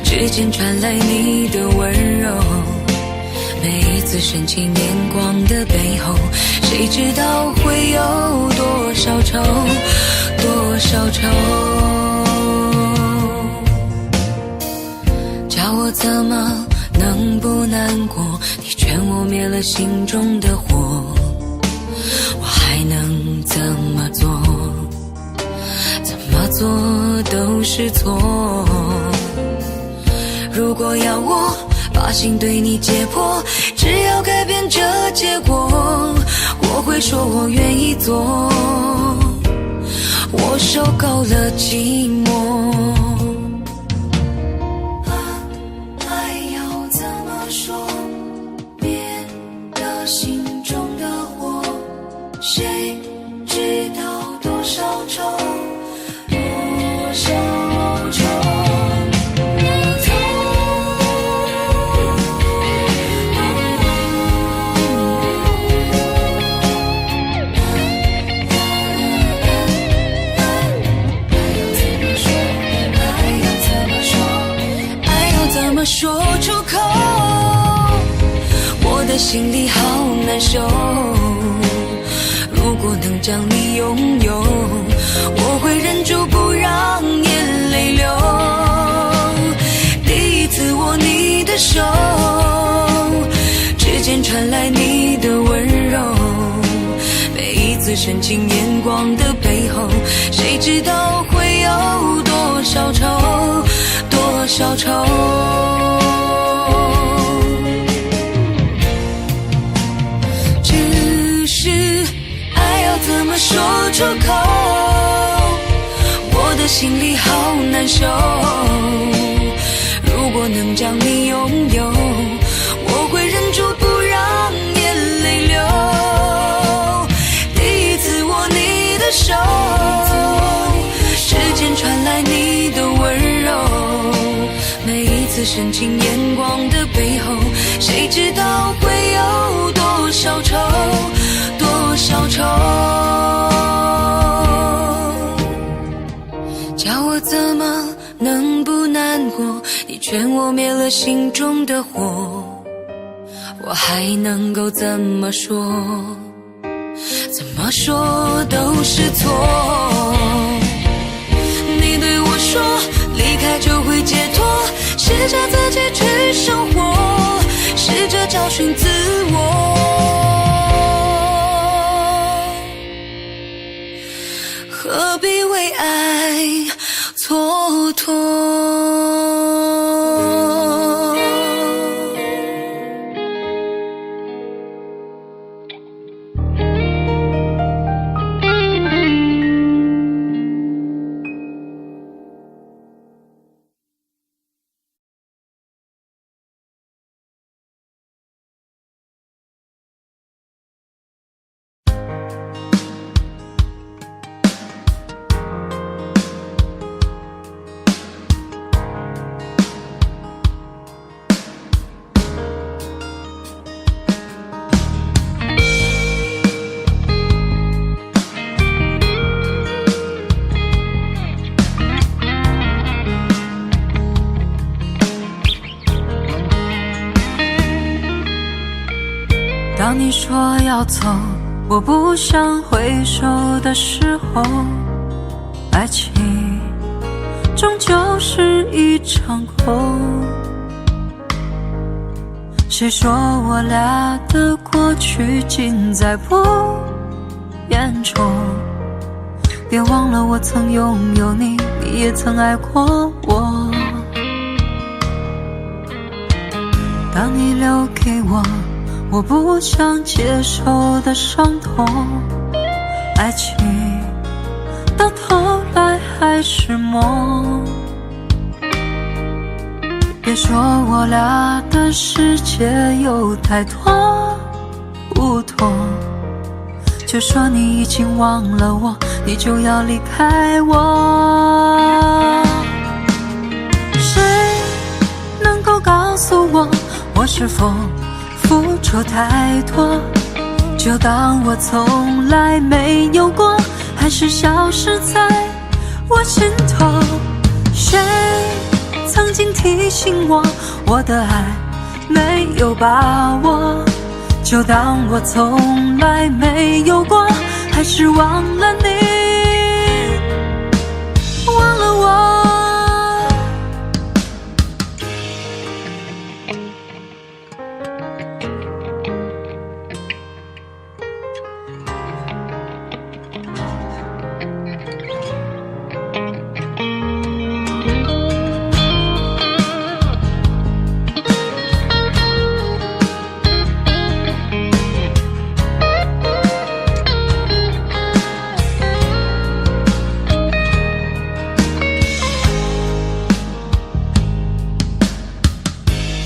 指尖传来你的温柔，每一次深情眼光的背后，谁知道会有多少愁，多少愁。叫我怎么能不难过？你劝我灭了心中的火，我还能怎么做？怎么做都是错。如果要我把心对你解剖，只要改变这结果，我会说我愿意做。我受够了寂寞，爱要怎么说？灭了心中的火，谁知道多少愁，多少愁。说出口，我的心里好难受。如果能将你拥有，我会忍住不让眼泪流。第一次握你的手，指尖传来你的温柔，每一次深情眼光的背后，谁知道会有多少愁，多少愁。心里好难受。如果能将你拥有，我会忍住不让眼泪流。第一次握你的手，时间传来你的温柔。每一次深情眼光的背后，谁知道会有多少愁，多少愁。叫我怎么能不难过？你劝我灭了心中的火，我还能够怎么说？怎么说都是错。你对我说，离开就会解脱，试着自己去生活，试着找寻自我。何必为爱蹉跎？当你说要走，我不想回首的时候，爱情终究是一场空。谁说我俩的过去尽在不言中？别忘了我曾拥有你，你也曾爱过我。当你留给我不想接受的伤痛，爱情到头来还是梦。别说我俩的世界有太多不同，就说你已经忘了我，你就要离开我。谁能够告诉我是否付出太多，就当我从来没有过，还是消失在我心头。谁曾经提醒我的爱没有把握，就当我从来没有过，还是忘了你，忘了我。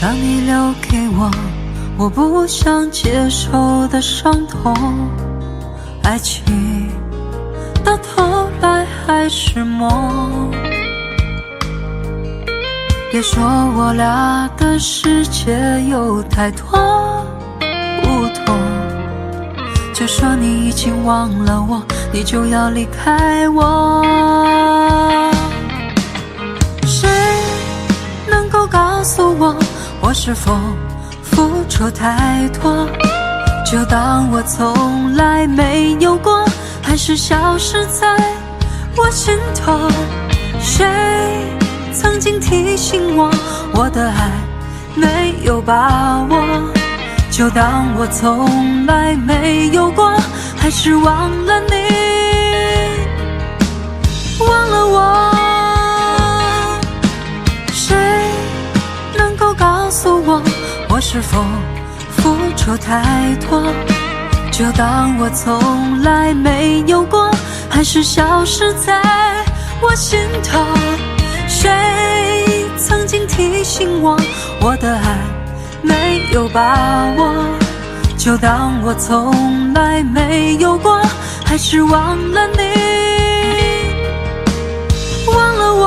当你留给我不想接受的伤痛，爱情到头来还是梦。别说我俩的世界有太多不同，就说你已经忘了我，你就要离开我。谁能够告诉我是否付出太多，就当我从来没有过，还是消失在我心头。谁曾经提醒我的爱没有把握，就当我从来没有过，还是忘了你，忘了我。谁能够告诉我是否付出太多，就当我从来没有过，还是消失在我心头。谁曾经提醒我，我的爱没有把握，就当我从来没有过，还是忘了你，忘了我。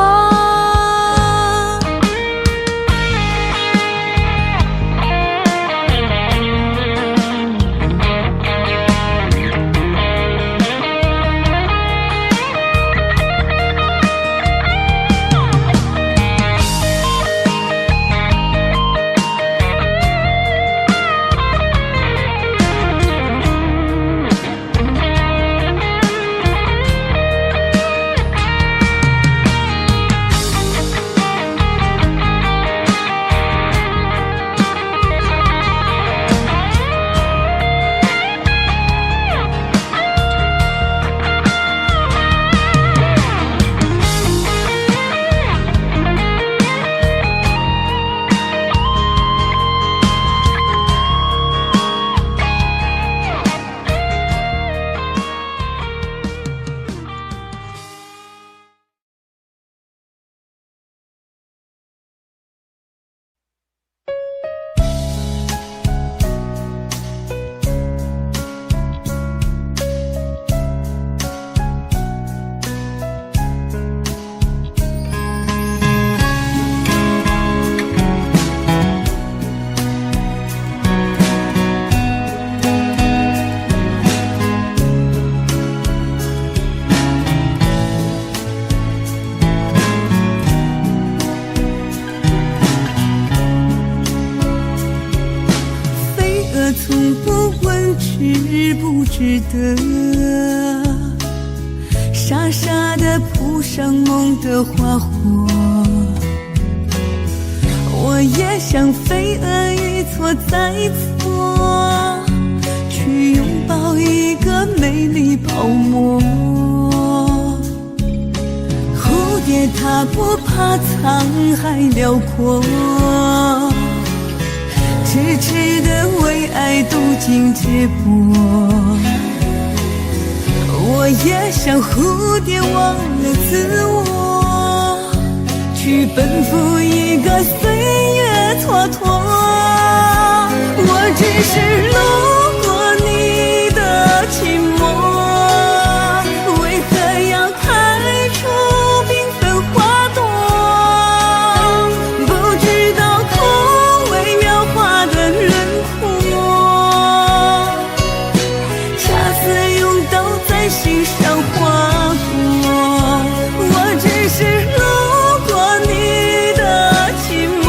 从不问值不值得，傻傻地铺上梦的花火。我也像飞蛾一错再错，去拥抱一个美丽泡沫。蝴蝶它不怕沧海辽阔，痴痴地为爱渡尽劫波。我也像蝴蝶忘了自我，去奔赴一个岁月蹉跎。我只是路过你的寂寞，为何要开出缤纷花朵？不知道空为描画的轮廓，恰似用刀在心上划过。我只是路过你的寂寞，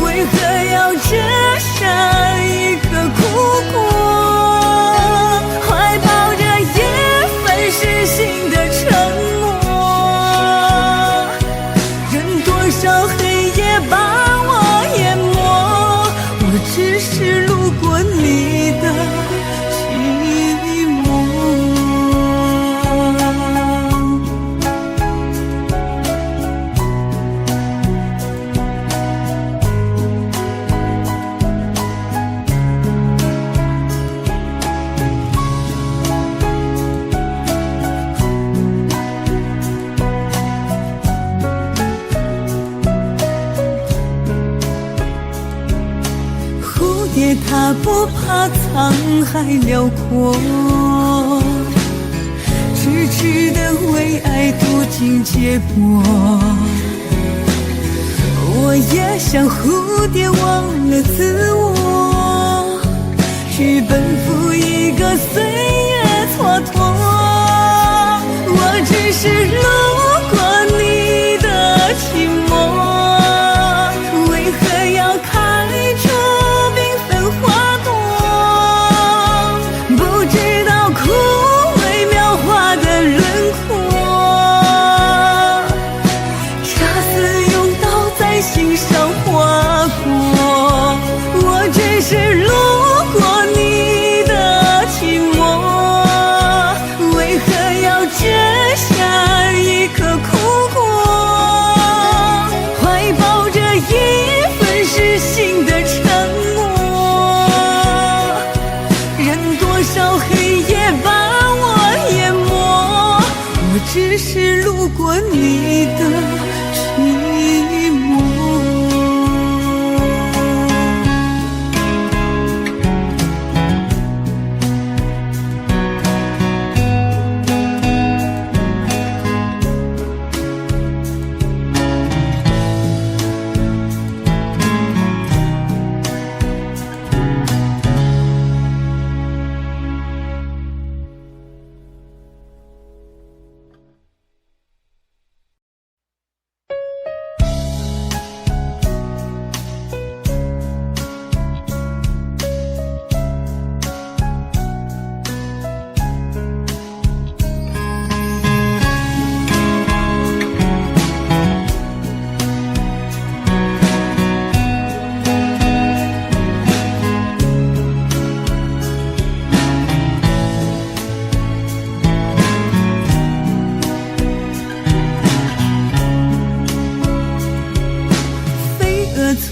为何要折下一个苦果？怀抱着也粉饰心的沉默，任多少黑夜把我淹没，我只是路过你的寂寞。蝴蝶它不怕沧海辽阔，痴痴地为爱渡尽劫波。我也像蝴蝶忘了自我，去奔赴一个岁月蹉跎。我只是路过你的寂寞，为何要开出缤纷花朵？不知道枯萎描画的轮廓，恰似用刀在心上划过。我只是路过你的寂寞，为何要折下一颗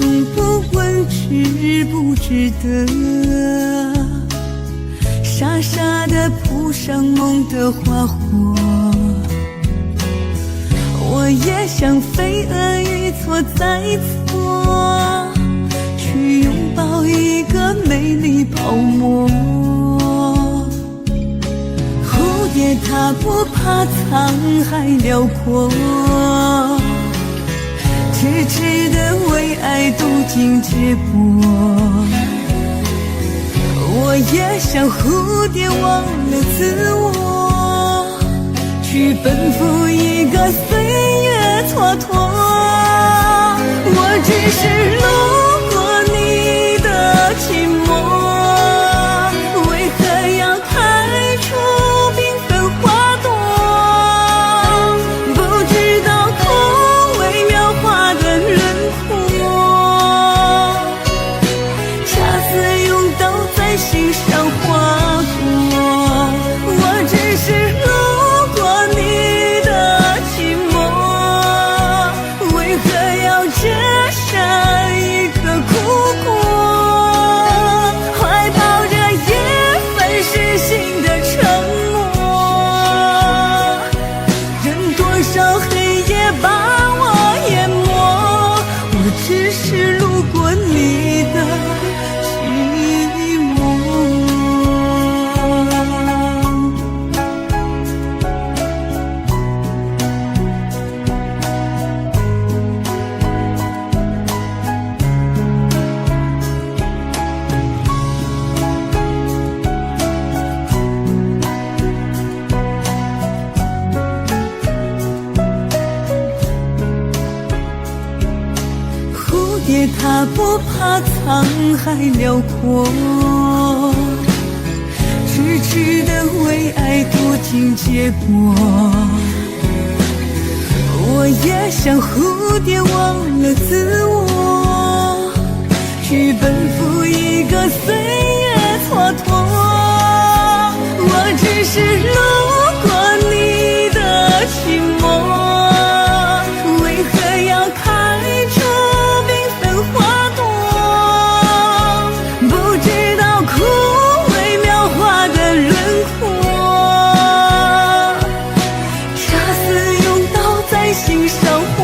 从不问值不值得，傻傻地铺上梦的花火。我也像飞蛾一错再错，去拥抱一个美丽泡沫。蝴蝶它不怕沧海辽阔，痴痴地为爱渡尽劫波。我也像蝴蝶忘了自我，去奔赴一个岁月蹉跎。我只是路过你的寂寞，为何要开出缤纷花朵？不知道空微描画的轮廓，恰似用刀在心上划过。我只是路过你的寂寞，为何要折下一颗苦果？怀抱着也粉饰性的沉默，任多少黑夜把我淹没，我只是路过你的寂寞。蝴蝶它不怕沧海辽阔，痴痴地为爱渡尽劫波。我也像蝴蝶忘了自我，去奔赴一个岁月蹉跎。我只是路过你的寂寞，为何要开出缤纷花朵？不知道枯萎描画的轮廓，恰似用刀在心上划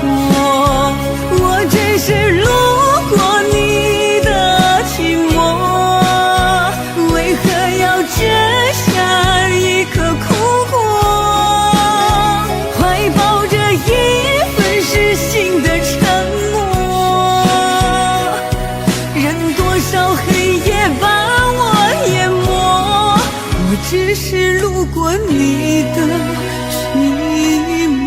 过。我只是路过你的寂寞，为何要折下一颗苦果？怀抱着一份失信的沉默，任多少黑夜把我淹没，我只是路过你的寂寞。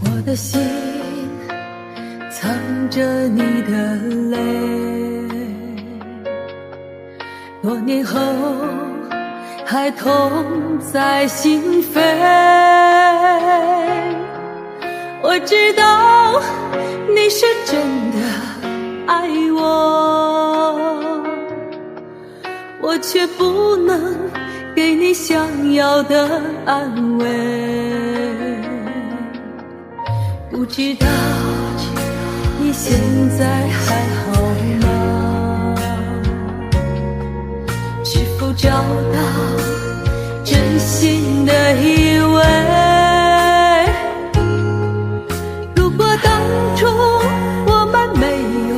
我的心藏着你的泪，多年后还痛在心扉。我知道你是真的爱我，我却不能给你想要的安慰。不知道你现在还好吗？是否找到真心的依偎？如果当初我们没有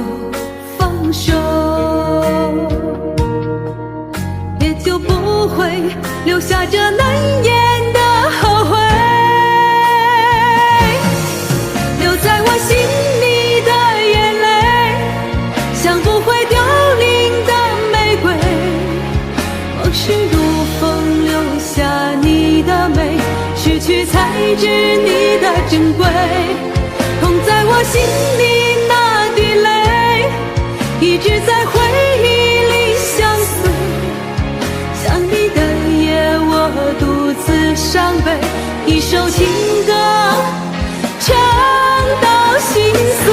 珍贵，痛在我心里那滴泪，一直在回忆里相随。想你的夜，我独自伤悲，一首情歌唱到心碎。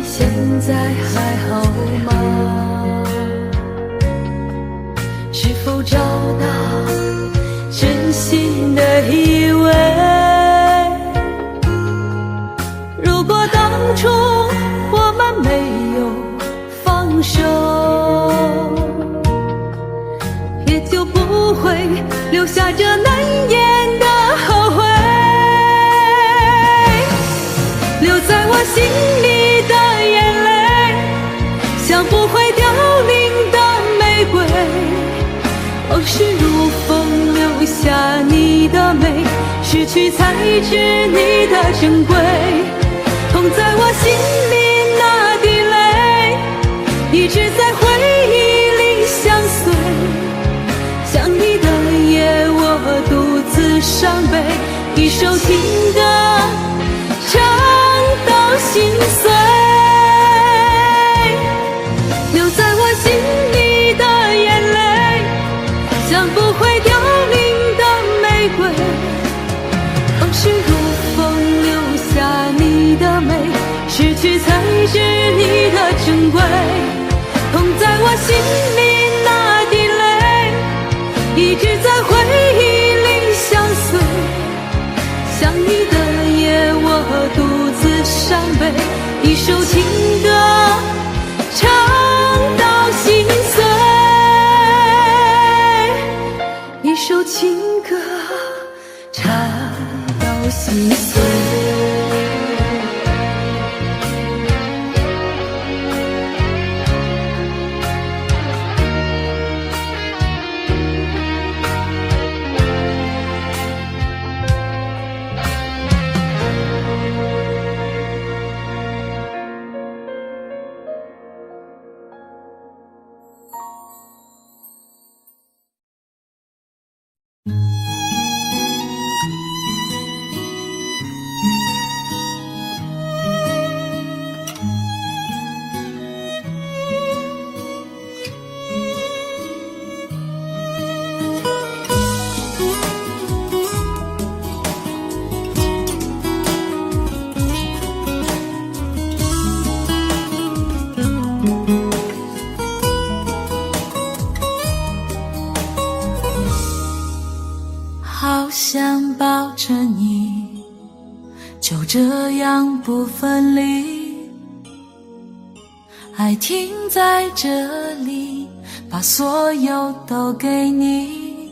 现在还好吗？是否找到真心的依偎？如果当初我们没有放手，也就不会留下这难言的后悔。留在我心里的眼泪，像不会凋零的玫瑰，往事如风留下你的美，失去才知你的珍贵。痛在我心里那滴泪，一直在回忆里相随。想你的夜，我独自伤悲，一首情歌唱到心碎。留在我心里的眼泪，像不会凋零的玫瑰，往事如风留下你的美，失去才知你的珍贵。痛在我心里那滴泪，一直在回忆里相随。想你的夜，我独自伤悲，一首情歌唱到心碎，一首情歌唱到心碎。好想抱着你，就这样不分离，爱停在这里，把所有都给你。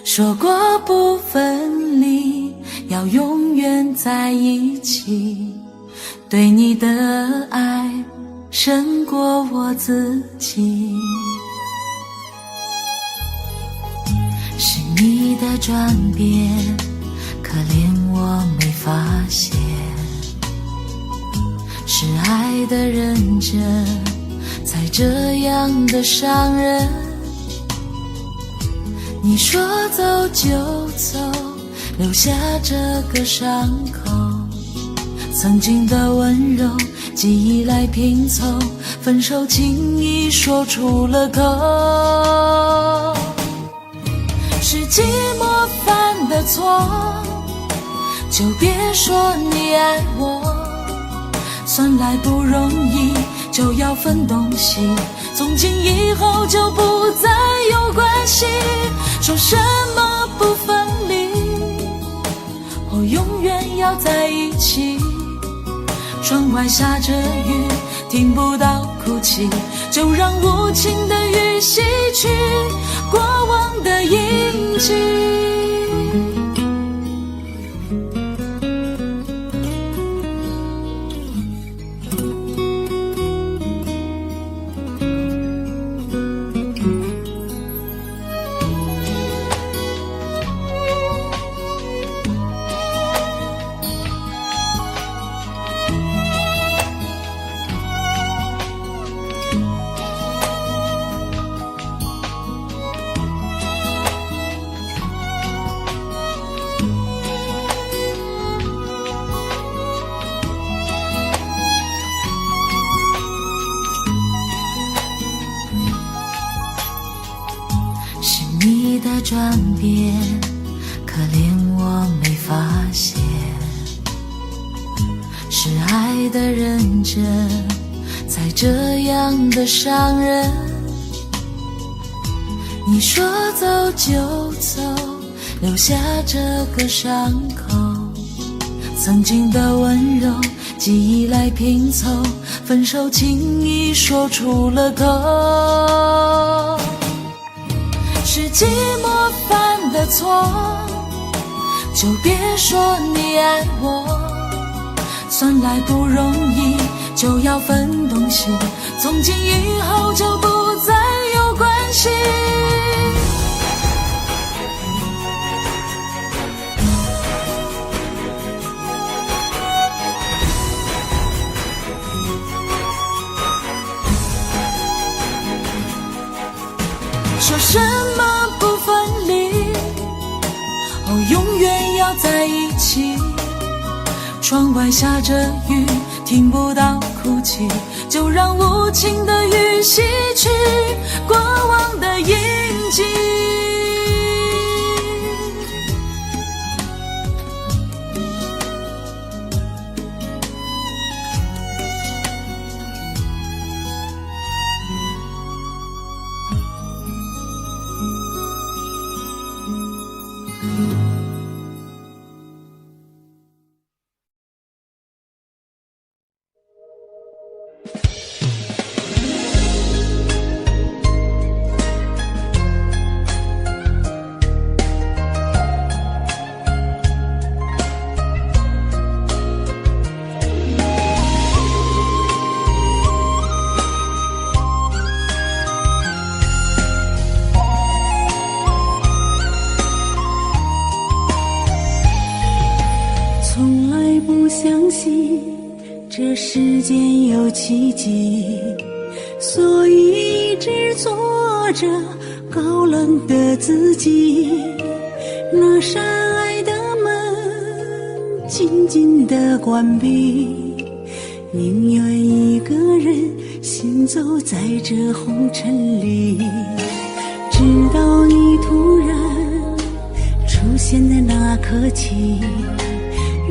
说过不分离，要永远在一起，对你的爱胜过我自己。是你的转变，可怜我没发现，是爱的认真，才这样的伤人。你说走就走，留下这个伤口，曾经的温柔，记忆来拼凑，分手轻易说出了口。是寂寞犯的错，就别说你爱我，算来不容易，就要分东西，从今以后就不再有关系。说什么不分离，或永远要在一起。窗外下着雨，听不到哭泣，就让无情的雨洗去过往的印记。是你的转变，可怜我没发现，是爱的认真才这样的伤人。你说走就走，留下这个伤口，曾经的温柔记忆来拼凑，分手轻易说出了口。是寂寞犯的错，就别说你爱我，算来不容易就要分东西，从今以后就不再有关系。说什么不分离，哦，永远要在一起。窗外下着雨，听不到哭泣，就让无情的雨洗去过往的印记。相信这世间有奇迹，所以一直做着高冷的自己。那扇爱的门紧紧地关闭，宁愿一个人行走在这红尘里，直到你突然出现的那刻起，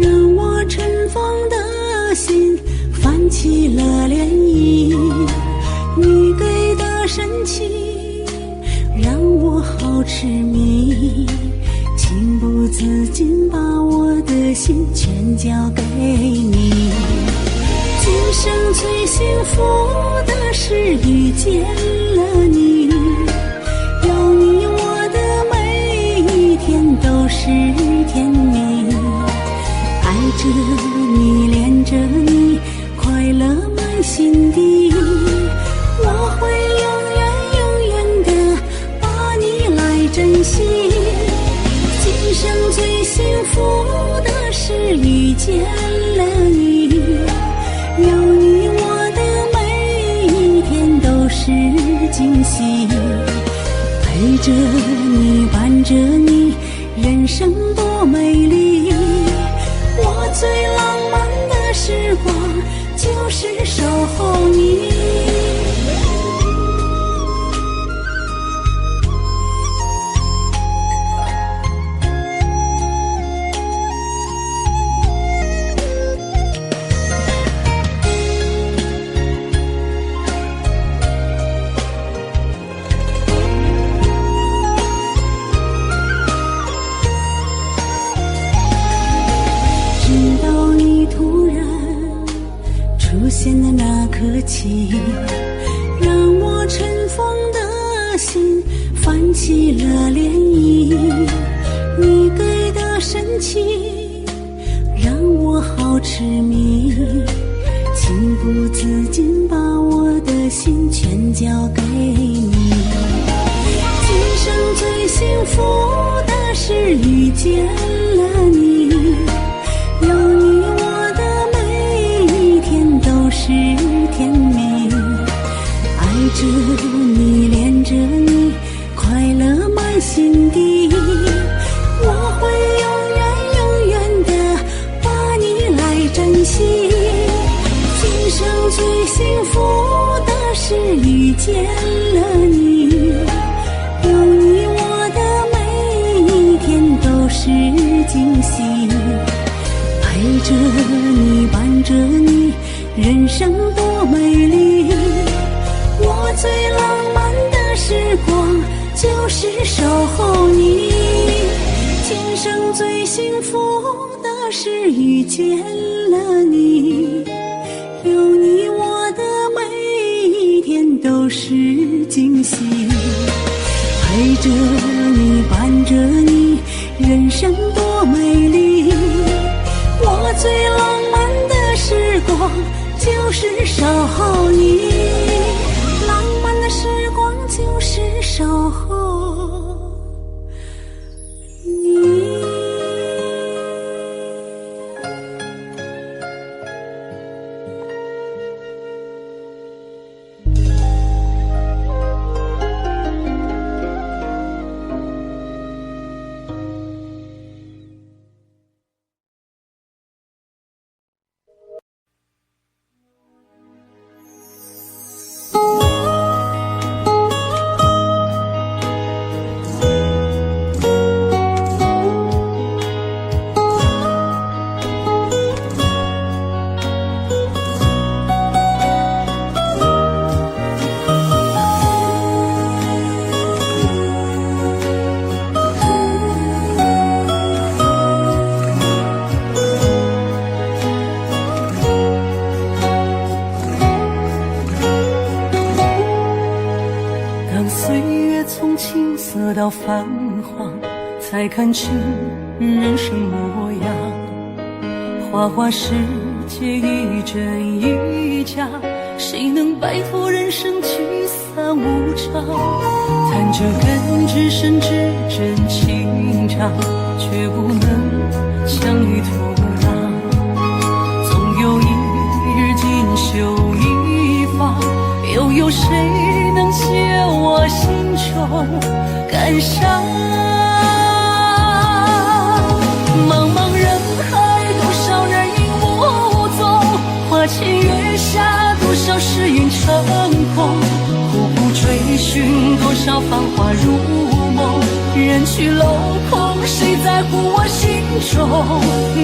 让我尘封的心泛起了涟漪。你给的深情让我好痴迷，情不自禁把我的心全交给你。今生最幸福的是遇见了你，有你我的每一天都是甜蜜，爱着你恋着你快乐满心底，我会永远永远地把你来珍惜。今生最幸福的是遇见了你，有你我的每一天都是惊喜，陪着你伴着你人生多美丽。我最浪漫的时光就是守候你。出现的那刻起，心泛起了涟漪，你给的深情让我好痴迷，情不自禁把我的心全交给你。今生最幸福的是遇见了你，有你我的每一天都是甜蜜，爱着你恋着你快乐满心底，我会永远的把你来珍惜。今生最幸福的是遇见了你，有你我的每一天都是惊喜，陪着你伴着你人生多美丽，我最浪漫的时光就是守候你。今生最幸福的是遇见了你，有你我的每一天都是惊喜，陪着你伴着你人生多美丽，我最浪漫的时光就是守候你，浪漫的时光就是守候你。到泛黄，才看清人生模样。花花世界一真一假，谁能摆脱人生聚散无常？弹着根之深之真情长，却不能强于土壤。总有一日锦绣一方，又有谁能解我心中感伤？茫茫人海，多少人影无踪，花前月下，多少誓言成空，苦苦追寻多少繁华如梦，人去楼空，谁在乎我心中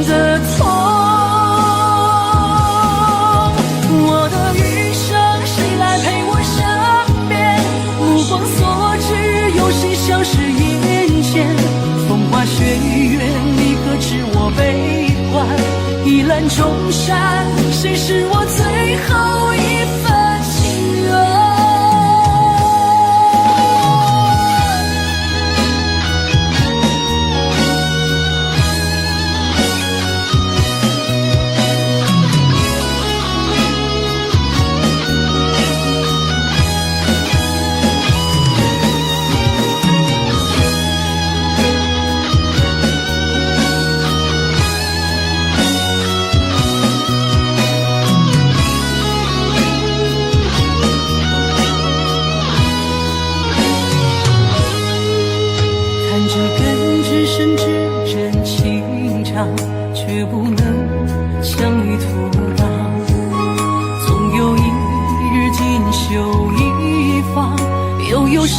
的痛？我的余生谁来陪我身边？目光所至，有谁相识眼前？风花雪月，你可知我悲欢？一览众山，谁是我最后一份情缘？却不能强于土壤，总有一日锦绣一方，又有谁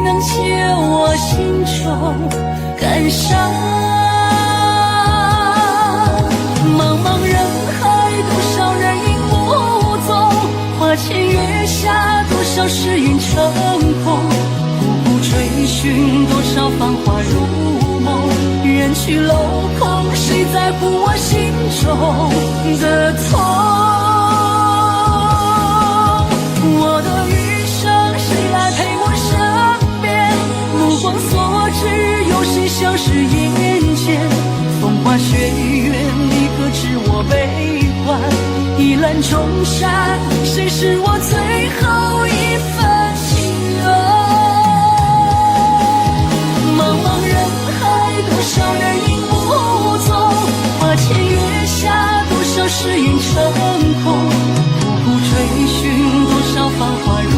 能解我心中感伤？茫茫人海，多少人影无踪，花前月下，多少誓言成空，苦苦追寻多少繁华如梦，人去楼空，谁在乎我心中的痛？我的余生谁来陪我身览众山，谁是我最后一份情缘？茫茫人海，多少人影无踪，花前月下，多少誓言成空，苦苦追寻多少繁华如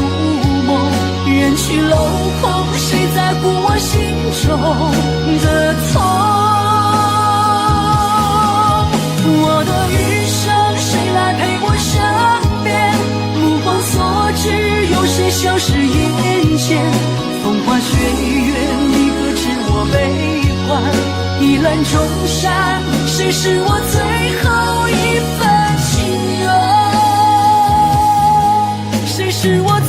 梦，人去楼空，谁在乎我心中的痛？我的余生谁来陪我身边？目光所至，有谁消失眼前？风花雪月，你可知我悲欢？一览众山，谁是我最后一份情缘？谁是我